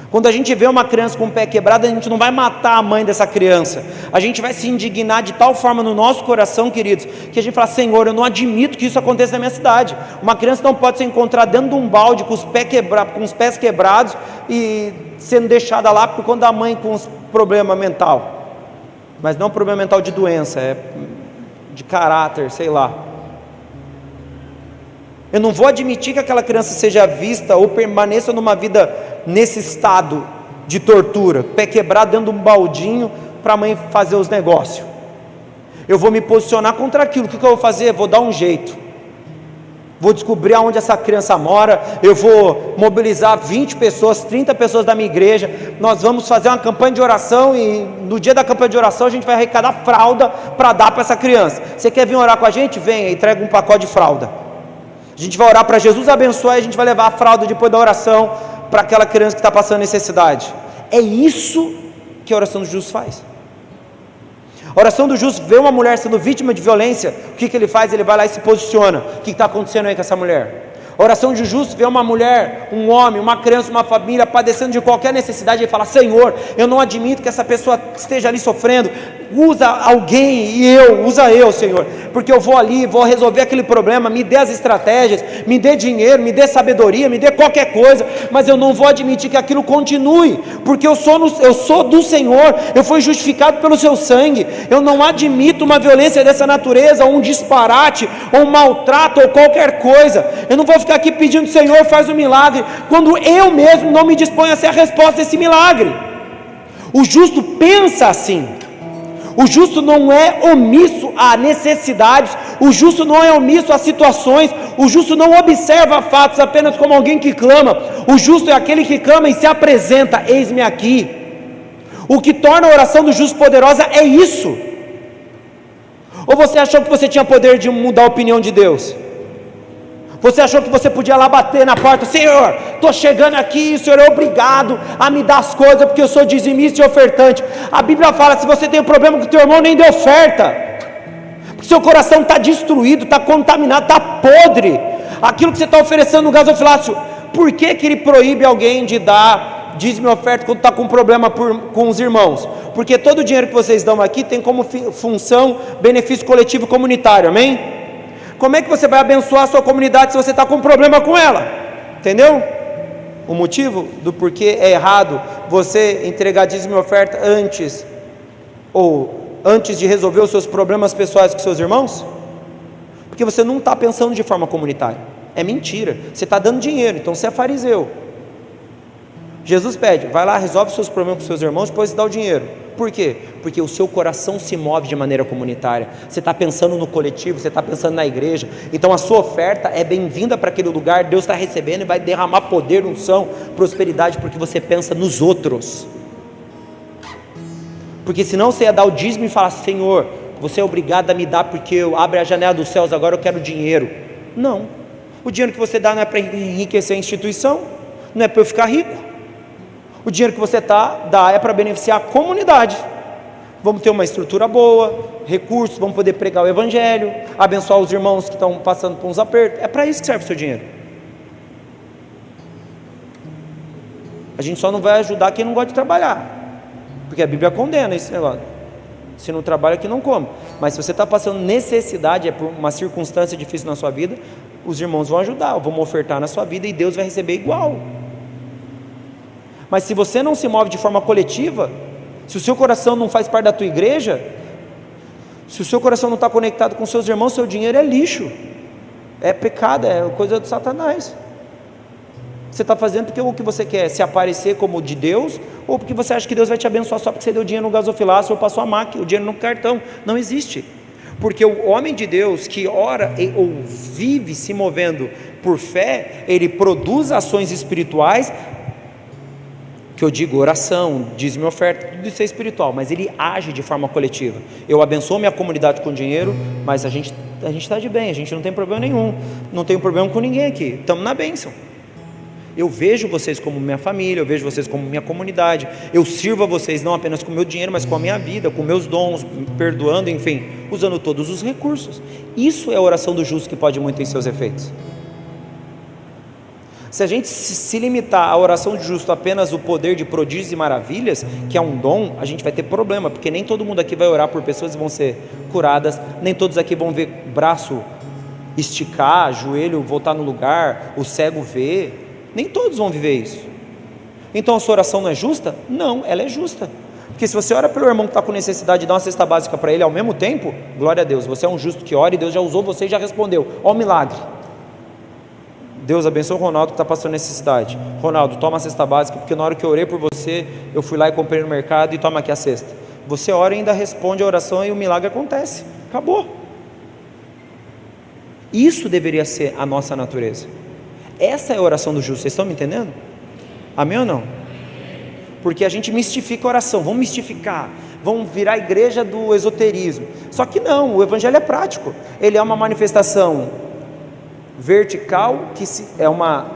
Quando a gente vê uma criança com o pé quebrado, a gente não vai matar a mãe dessa criança, a gente vai se indignar de tal forma no nosso coração, queridos, que a gente fala, Senhor, eu não admito que isso aconteça na minha cidade. Uma criança não pode ser encontrada dentro de um balde com os pés quebrados e sendo deixada lá por conta da mãe com problema mental, mas não problema mental de doença, é de caráter, sei lá. Eu não vou admitir que aquela criança seja vista ou permaneça numa vida nesse estado de tortura, pé quebrado dentro de um baldinho para a mãe fazer os negócios. Eu vou me posicionar contra aquilo. O que eu vou fazer? Vou dar um jeito, vou descobrir aonde essa criança mora, eu vou mobilizar 20 pessoas, 30 pessoas da minha igreja, nós vamos fazer uma campanha de oração e no dia da campanha de oração a gente vai arrecadar fralda para dar para essa criança. Você quer vir orar com a gente? Venha, entrega um pacote de fralda. A gente vai orar para Jesus abençoar e a gente vai levar a fralda depois da oração para aquela criança que está passando necessidade. É isso que a oração do justo faz. A oração do justo vê uma mulher sendo vítima de violência, o que ele faz? Ele vai lá e se posiciona. O que está acontecendo aí com essa mulher? A oração de justo vê uma mulher, um homem, uma criança, uma família padecendo de qualquer necessidade, ele fala: Senhor, eu não admito que essa pessoa esteja ali sofrendo, usa alguém usa eu, Senhor, porque eu vou ali, vou resolver aquele problema, me dê as estratégias, me dê dinheiro, me dê sabedoria, me dê qualquer coisa, mas eu não vou admitir que aquilo continue, porque eu sou do Senhor, eu fui justificado pelo seu sangue, eu não admito uma violência dessa natureza, ou um disparate, ou um maltrato, ou qualquer coisa. Eu não vou ficar aqui pedindo: Senhor, faz um milagre, quando eu mesmo não me disponho a ser a resposta desse milagre. O justo pensa assim. O justo não é omisso a necessidades, o justo não é omisso a situações, o justo não observa fatos apenas como alguém que clama. O justo é aquele que clama e se apresenta: eis-me aqui. O que torna a oração do justo poderosa é isso. Ou você achou que você tinha poder de mudar a opinião de Deus? Você achou que você podia lá bater na porta: Senhor, estou chegando aqui, o Senhor é obrigado a me dar as coisas, porque eu sou dizimista e ofertante. A Bíblia fala: se você tem um problema com o teu irmão, nem dê oferta, porque seu coração está destruído, está contaminado, está podre. Aquilo que você está oferecendo no gasofilácio, por que ele proíbe alguém de dar dízimo e oferta quando está com problema com os irmãos? Porque todo o dinheiro que vocês dão aqui tem como função benefício coletivo comunitário, amém? Como é que você vai abençoar a sua comunidade se você está com um problema com ela? Entendeu? O motivo do porquê é errado você entregar dízimo e oferta antes de resolver os seus problemas pessoais com seus irmãos? Porque você não está pensando de forma comunitária. É mentira. Você está dando dinheiro, então você é fariseu. Jesus pede: vai lá, resolve os seus problemas com seus irmãos, depois você dá o dinheiro. Por quê? Porque o seu coração se move de maneira comunitária. Você está pensando no coletivo, você está pensando na igreja. Então a sua oferta é bem-vinda para aquele lugar. Deus está recebendo e vai derramar poder, unção, prosperidade, porque você pensa nos outros. Porque senão você ia dar o dízimo e falar: Senhor, você é obrigado a me dar, porque eu abro a janela dos céus, agora eu quero dinheiro. Não. O dinheiro que você dá não é para enriquecer a instituição, não é para eu ficar rico. O dinheiro que você dá é para beneficiar a comunidade. Vamos ter uma estrutura boa, recursos, vamos poder pregar o evangelho, abençoar os irmãos que estão passando por uns apertos. É para isso que serve o seu dinheiro. A gente só não vai ajudar quem não gosta de trabalhar, porque a Bíblia condena esse negócio. Se não trabalha, que não come. Mas se você está passando necessidade, é por uma circunstância difícil na sua vida, os irmãos vão ajudar, vão ofertar na sua vida e Deus vai receber igual. Mas se você não se move de forma coletiva, se o seu coração não faz parte da tua igreja, se o seu coração não está conectado com seus irmãos, seu dinheiro é lixo, é pecado, é coisa de Satanás. Você está fazendo porque o que você quer? Se aparecer como de Deus, ou porque você acha que Deus vai te abençoar só porque você deu dinheiro no gasofilácio ou passou a máquina, o dinheiro no cartão? Não existe. Porque o homem de Deus que ora ou vive se movendo por fé, ele produz ações espirituais, que eu digo oração, dízimo e oferta, tudo isso é espiritual, mas ele age de forma coletiva. Eu abençoo minha comunidade com dinheiro, mas a gente está de bem, a gente não tem problema nenhum, não tem problema com ninguém aqui, estamos na bênção. Eu vejo vocês como minha família, eu vejo vocês como minha comunidade, eu sirvo a vocês não apenas com o meu dinheiro, mas com a minha vida, com meus dons, perdoando, enfim, usando todos os recursos. Isso é a oração do justo que pode muito em seus efeitos. Se a gente se limitar à oração de justo apenas o poder de prodígios e maravilhas, que é um dom, a gente vai ter problema, porque nem todo mundo aqui vai orar por pessoas e vão ser curadas, nem todos aqui vão ver braço esticar, joelho voltar no lugar, o cego ver, nem todos vão viver isso. Então a sua oração não é justa? Não, ela é justa. Porque se você ora pelo irmão que está com necessidade de dar uma cesta básica para ele ao mesmo tempo, glória a Deus, você é um justo que ora e Deus já usou você e já respondeu. Ó o milagre. Deus abençoe o Ronaldo que está passando necessidade. Ronaldo, toma a cesta básica, porque na hora que eu orei por você, eu fui lá e comprei no mercado e toma aqui a cesta. Você ora e ainda responde a oração e o milagre acontece. Acabou. Isso deveria ser a nossa natureza. Essa é a oração do justo. Vocês estão me entendendo? Amém ou não? Porque a gente mistifica a oração. Vamos mistificar. Vamos virar a igreja do esoterismo. Só que não, o evangelho é prático. Ele é uma manifestação vertical, é uma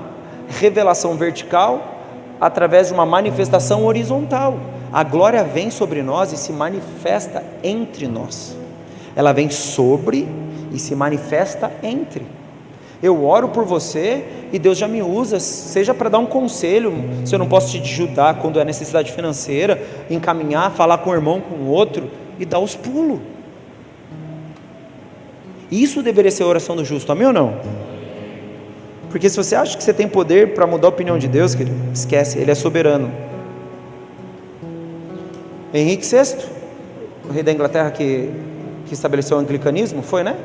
revelação vertical através de uma manifestação horizontal. A glória vem sobre nós e se manifesta entre nós. Ela vem sobre e se manifesta entre. Eu oro por você e Deus já me usa, seja para dar um conselho, se eu não posso te ajudar quando é necessidade financeira, encaminhar, falar com um irmão, com o outro, e dar os pulos. Isso deveria ser a oração do justo, amém ou não? Porque se você acha que você tem poder para mudar a opinião de Deus, querido, esquece, Ele é soberano. Henrique VI, o rei da Inglaterra que estabeleceu o anglicanismo, foi, né?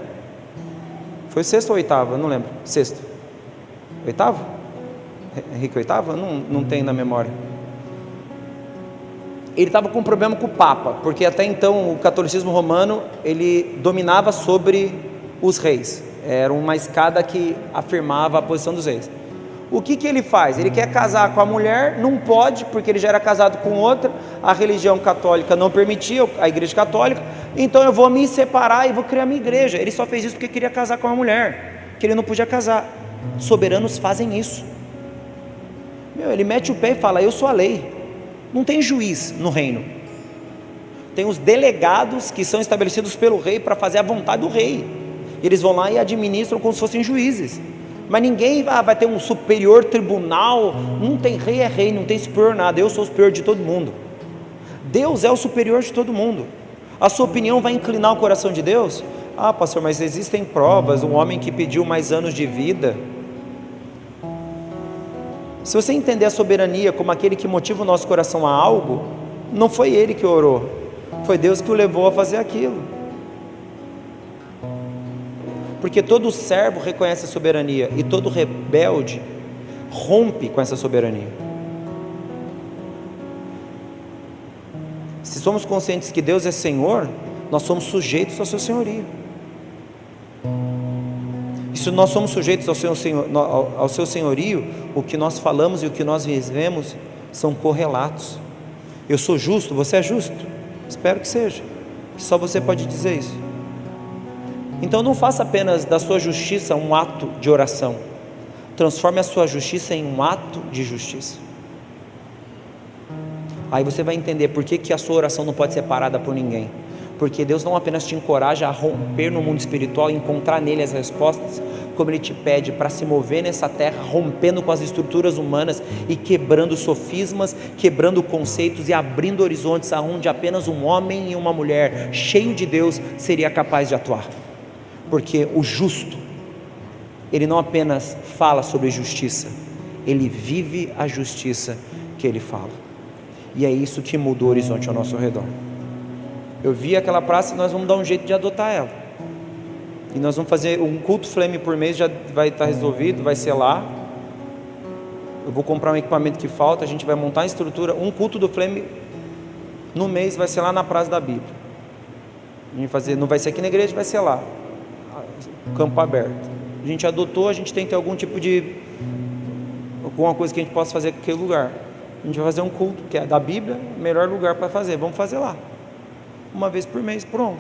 Foi o sexto ou oitavo? Eu não lembro. Sexto. Oitavo? Henrique VIII? Não tenho na memória. Ele estava com um problema com o Papa, porque até então o catolicismo romano, ele dominava sobre os reis. Era uma escada que afirmava a posição dos reis. O que ele faz? Ele quer casar com a mulher, não pode, porque ele já era casado com outra, a religião católica não permitia, a igreja católica, então eu vou me separar e vou criar minha igreja. Ele só fez isso porque queria casar com uma mulher, que ele não podia casar. Soberanos fazem isso. Ele mete o pé e fala, eu sou a lei. Não tem juiz no reino, tem os delegados que são estabelecidos pelo rei para fazer a vontade do rei. Eles vão lá e administram como se fossem juízes. Mas ninguém vai ter um superior tribunal. Não tem rei, é rei, não tem superior nada. Eu sou o superior de todo mundo. Deus é o superior de todo mundo. A sua opinião vai inclinar o coração de Deus? Ah, pastor, mas existem provas. Um homem que pediu mais anos de vida. Se você entender a soberania como aquele que motiva o nosso coração a algo, não foi ele que orou, foi Deus que o levou a fazer aquilo. Porque todo servo reconhece a soberania e todo rebelde rompe com essa soberania. Se somos conscientes que Deus é Senhor, nós somos sujeitos ao seu senhorio. E se nós somos sujeitos ao seu senhorio, o que nós falamos e o que nós vivemos são correlatos. Eu sou justo, você é justo? Espero que seja. Só você pode dizer isso. Então não faça apenas da sua justiça um ato de oração. Transforme a sua justiça em um ato de justiça. Aí você vai entender por que a sua oração não pode ser parada por ninguém. Porque Deus não apenas te encoraja a romper no mundo espiritual e encontrar nele as respostas, como Ele te pede para se mover nessa terra, rompendo com as estruturas humanas e quebrando sofismas, quebrando conceitos e abrindo horizontes aonde apenas um homem e uma mulher cheio de Deus seria capaz de atuar. Porque o justo, ele não apenas fala sobre justiça, ele vive a justiça que ele fala. E é isso que muda o horizonte ao nosso redor. Eu vi aquela praça e nós vamos dar um jeito de adotar ela. E nós vamos fazer um culto flame por mês, já vai estar resolvido, vai ser lá. Eu vou comprar um equipamento que falta, a gente vai montar a estrutura. Um culto do flame no mês vai ser lá na Praça da Bíblia. A gente fazer, não vai ser aqui na igreja, vai ser lá. Campo aberto. A gente adotou, a gente tem que ter algum tipo de alguma coisa que a gente possa fazer com aquele lugar. A gente vai fazer um culto, que é da Bíblia, melhor lugar para fazer, vamos fazer lá. Uma vez por mês, pronto.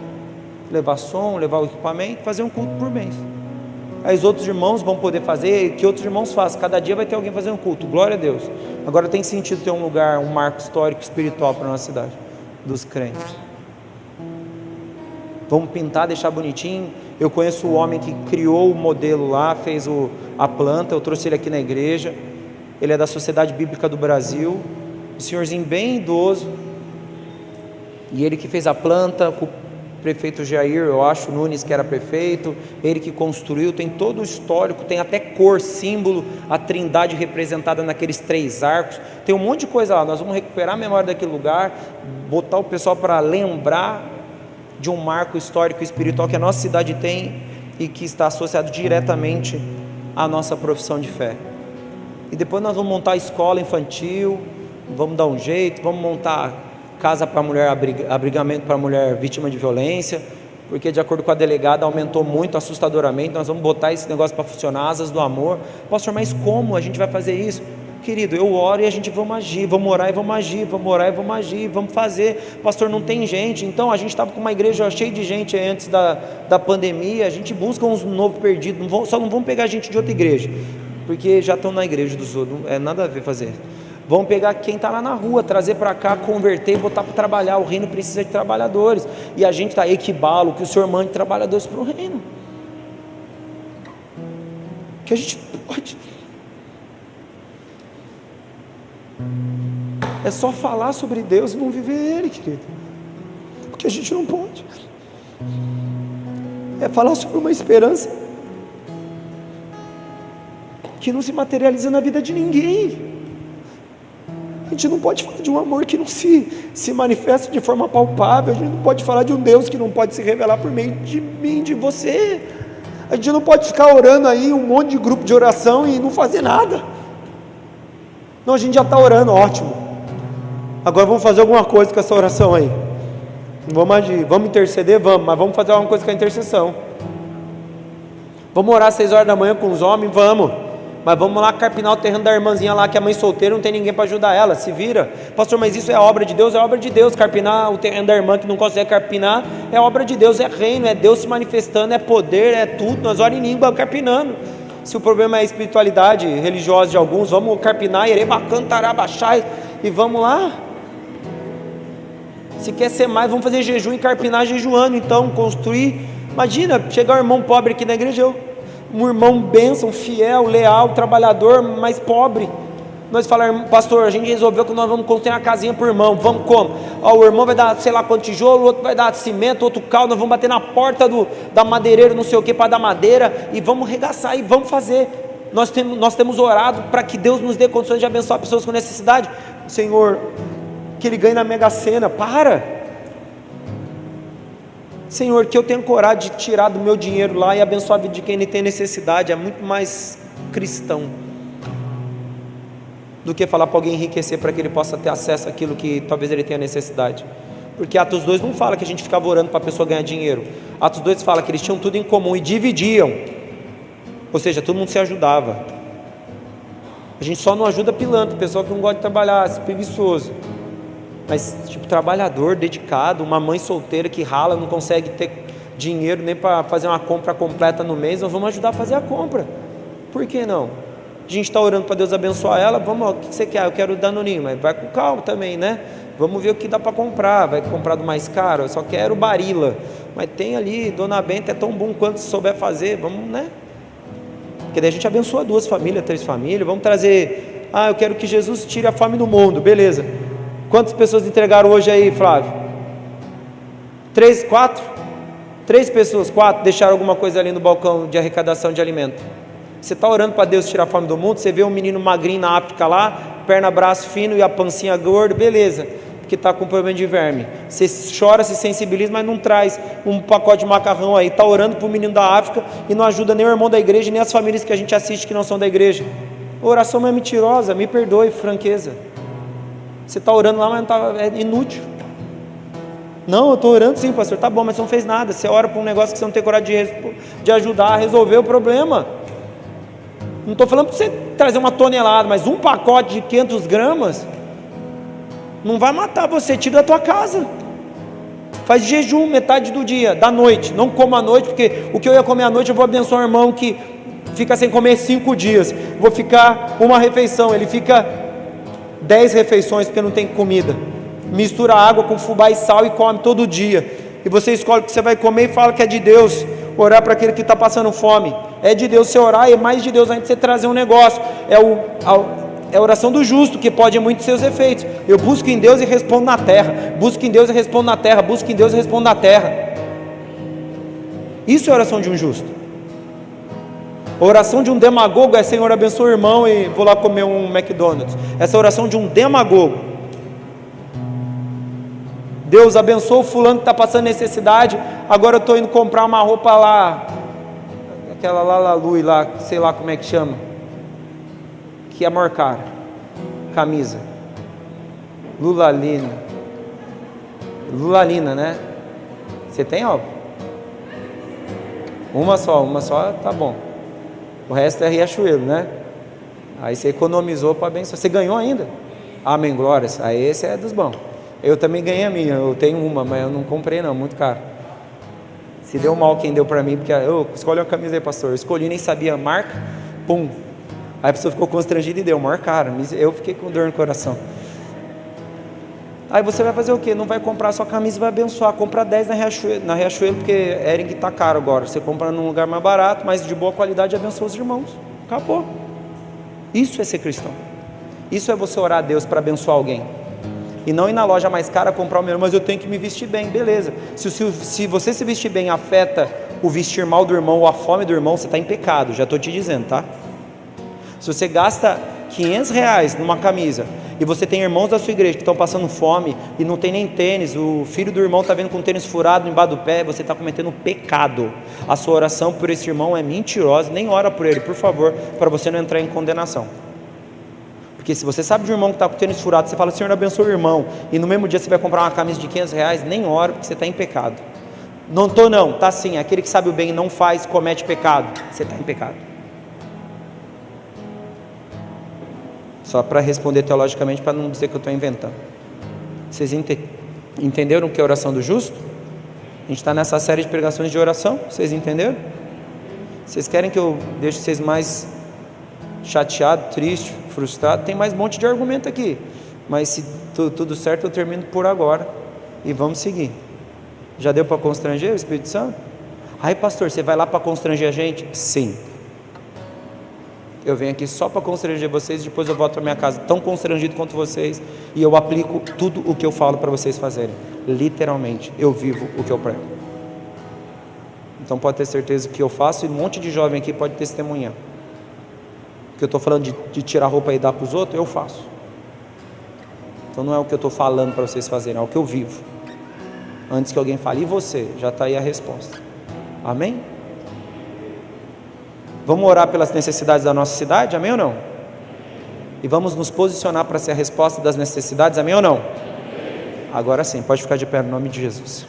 Levar som, levar o equipamento, fazer um culto por mês. Aí os outros irmãos vão poder fazer, que outros irmãos façam. Cada dia vai ter alguém fazendo um culto, glória a Deus. Agora tem sentido ter um lugar, um marco histórico, espiritual para a nossa cidade, dos crentes. Vamos pintar, deixar bonitinho. Eu conheço o homem que criou o modelo lá, fez a planta, eu trouxe ele aqui na igreja. Ele é da Sociedade Bíblica do Brasil, um senhorzinho bem idoso. E ele que fez a planta, com o prefeito Jair, eu acho, Nunes, que era prefeito, ele que construiu, tem todo o histórico, tem até cor, símbolo, a trindade representada naqueles 3 arcos, tem um monte de coisa lá. Nós vamos recuperar a memória daquele lugar, botar o pessoal para lembrar de um marco histórico e espiritual que a nossa cidade tem e que está associado diretamente à nossa profissão de fé. E depois nós vamos montar a escola infantil, vamos dar um jeito, vamos montar casa para mulher, abrigamento para mulher vítima de violência, porque de acordo com a delegada aumentou muito, assustadoramente. Nós vamos botar esse negócio para funcionar, asas do amor. Pastor, mas como a gente vai fazer isso? Querido, eu oro e a gente vamos agir, vamos orar e vamos agir, vamos orar e vamos agir, vamos fazer. Pastor, não tem gente. Então a gente estava com uma igreja cheia de gente antes da pandemia, a gente busca uns novos perdidos, só não vamos pegar gente de outra igreja, porque já estão na igreja dos outros, é nada a ver fazer. Vamos pegar quem está lá na rua, trazer para cá, converter e botar para trabalhar. O reino precisa de trabalhadores. E a gente está equibalo, que o Senhor mande trabalhadores para o reino. Que a gente pode. É só falar sobre Deus e não viver Ele, querido. Porque a gente não pode. É falar sobre uma esperança que não se materializa na vida de ninguém. A gente não pode falar de um amor que não se manifesta de forma palpável. A gente não pode falar de um Deus que não pode se revelar por meio de mim, de você. A gente não pode ficar orando aí um monte de grupo de oração e não fazer nada. Não, a gente já está orando, ótimo. Agora vamos fazer alguma coisa com essa oração aí. Vamos agir, vamos interceder, vamos, mas vamos fazer alguma coisa com a intercessão. Vamos orar às 6 horas da manhã com os homens, vamos. Mas vamos lá carpinar o terreno da irmãzinha lá, que é mãe solteira, não tem ninguém para ajudar ela, se vira. Pastor, mas isso é obra de Deus? É obra de Deus. Carpinar o terreno da irmã que não consegue carpinar é obra de Deus, é reino, é Deus se manifestando, é poder, é tudo. Nós oramos em língua carpinando. Se o problema é a espiritualidade religiosa de alguns, vamos carpinar, erebacantarabachai, e vamos lá. Se quer ser mais, vamos fazer jejum e carpinar jejuando. Então, construir. Imagina, chegar um irmão pobre aqui na igreja, um irmão bênção, fiel, leal, trabalhador, mas pobre. Nós falamos, pastor, a gente resolveu que nós vamos construir uma casinha por irmão. Vamos como? O irmão vai dar sei lá quanto tijolo, o outro vai dar cimento, outro cal. Nós vamos bater na porta da madeireira, não sei o que, para dar madeira, e vamos regaçar e vamos fazer. Nós temos orado para que Deus nos dê condições de abençoar pessoas com necessidade. Senhor, que Ele ganhe na Mega Sena. Para! Senhor, que eu tenha coragem de tirar do meu dinheiro lá e abençoar a vida de quem tem necessidade. É muito mais cristão do que falar para alguém enriquecer para que ele possa ter acesso àquilo que talvez ele tenha necessidade. Porque Atos 2 não fala que a gente ficava orando para a pessoa ganhar dinheiro. Atos 2 fala que eles tinham tudo em comum e dividiam. Ou seja, todo mundo se ajudava. A gente só não ajuda pilantra, pessoal que não gosta de trabalhar, preguiçoso. Mas tipo trabalhador, dedicado, uma mãe solteira que rala, não consegue ter dinheiro nem para fazer uma compra completa no mês, nós vamos ajudar a fazer a compra. Por que não? A gente está orando para Deus abençoar ela, vamos, o que você quer? Eu quero o Danoninho, mas vai com calma também, né? Vamos ver o que dá para comprar, vai comprar do mais caro, eu só quero o Barilla, mas tem ali, Dona Benta é tão bom quanto se souber fazer, vamos, né? Porque daí a gente abençoa 2 famílias, 3 famílias, vamos trazer, eu quero que Jesus tire a fome do mundo, beleza. Quantas pessoas entregaram hoje aí, Flávio? 3, 4? 3 pessoas, 4 deixaram alguma coisa ali no balcão de arrecadação de alimento. Você está orando para Deus tirar a fome do mundo, você vê um menino magrinho na África lá, perna, braço fino e a pancinha gorda, beleza, porque está com problema de verme. Você chora, se sensibiliza, mas não traz um pacote de macarrão aí, está orando para o menino da África e não ajuda nem o irmão da igreja, nem as famílias que a gente assiste que não são da igreja. A oração é mentirosa, me perdoe, franqueza. Você está orando lá, mas não tá, é inútil. Não, eu estou orando sim, pastor, tá bom, mas você não fez nada. Você ora para um negócio que você não tem coragem de ajudar a resolver o problema. Não estou falando para você trazer uma tonelada, mas um pacote de 500 gramas não vai matar você, tira da tua casa. Faz jejum metade do dia, da noite. Não coma à noite, porque o que eu ia comer à noite eu vou abençoar um irmão que fica sem comer 5 dias. Vou ficar uma refeição, ele fica 10 refeições porque não tem comida. Mistura água com fubá e sal e come todo dia. E você escolhe o que você vai comer e fala que é de Deus. Orar para aquele que está passando fome. É de Deus você orar, e é mais de Deus ainda você trazer um negócio. É a oração do justo, que pode muito seus efeitos. Eu busco em Deus e respondo na terra. Busco em Deus e respondo na terra. Busco em Deus e respondo na terra. Isso é a oração de um justo. A oração de um demagogo é: Senhor, abençoa o irmão e vou lá comer um McDonald's. Essa é a oração de um demagogo. Deus abençoa o fulano que está passando necessidade. Agora eu estou indo comprar uma roupa lá, aquela Lalalui lá, sei lá como é que chama, que é a maior cara, camisa, Lulalina, né? Você tem, ó? Uma só tá bom. O resto é Riachuelo, né? Aí você economizou para abençoar. Você ganhou ainda? Amém, glórias. Aí esse é dos bons. Eu também ganhei a minha, eu tenho uma, mas eu não comprei não, muito caro. Se deu mal quem deu para mim, porque eu escolhi uma camisa aí, pastor, eu escolhi, nem sabia a marca, pum, Aí a pessoa ficou constrangida e deu maior cara. Eu fiquei com dor no coração. Aí você vai fazer o quê? Não vai comprar sua camisa e vai abençoar. Compra 10 na Riachuelo, porque Hering está caro agora. Você compra num lugar mais barato, mas de boa qualidade, e abençoa os irmãos. Acabou. Isso é ser cristão. Isso é você orar a Deus para abençoar alguém. E não ir na loja mais cara comprar o melhor, mas eu tenho que me vestir bem. Beleza. Se você se vestir bem afeta o vestir mal do irmão ou a fome do irmão, você está em pecado. Já estou te dizendo, tá? Se você gasta R$500 numa camisa e você tem irmãos da sua igreja que estão passando fome e não tem nem tênis, o filho do irmão está vendo com o tênis furado embaixo do pé, você está cometendo pecado. A sua oração por esse irmão é mentirosa. Nem ora por ele, por favor, para você não entrar em condenação. Porque se você sabe de um irmão que está com o tênis furado, você fala, Senhor, abençoe o irmão, e no mesmo dia você vai comprar uma camisa de R$500, nem ora, porque você está em pecado. Não estou não, está sim. Aquele que sabe o bem e não faz, comete pecado. Você está em pecado. Só para responder teologicamente, para não dizer que eu estou inventando. Vocês entenderam o que é a oração do justo? A gente está nessa série de pregações de oração. Vocês entenderam? Vocês querem que eu deixe vocês mais chateados, tristes, frustrados? Tem mais um monte de argumento aqui. Mas se tudo certo, eu termino por agora. E vamos seguir. Já deu para constranger o Espírito Santo? Ai, pastor, você vai lá para constranger a gente? Sim. Eu venho aqui só para constranger vocês, depois eu volto para minha casa tão constrangido quanto vocês, e eu aplico tudo o que eu falo para vocês fazerem. Literalmente, eu vivo o que eu prego. Então pode ter certeza que eu faço, e um monte de jovem aqui pode testemunhar. Que eu estou falando de tirar a roupa e dar para os outros, eu faço. Então não é o que eu estou falando para vocês fazerem, é o que eu vivo. Antes que alguém fale, e você? Já está aí a resposta. Amém? Vamos orar pelas necessidades da nossa cidade, amém ou não? E vamos nos posicionar para ser a resposta das necessidades, amém ou não? Agora sim, pode ficar de pé no nome de Jesus.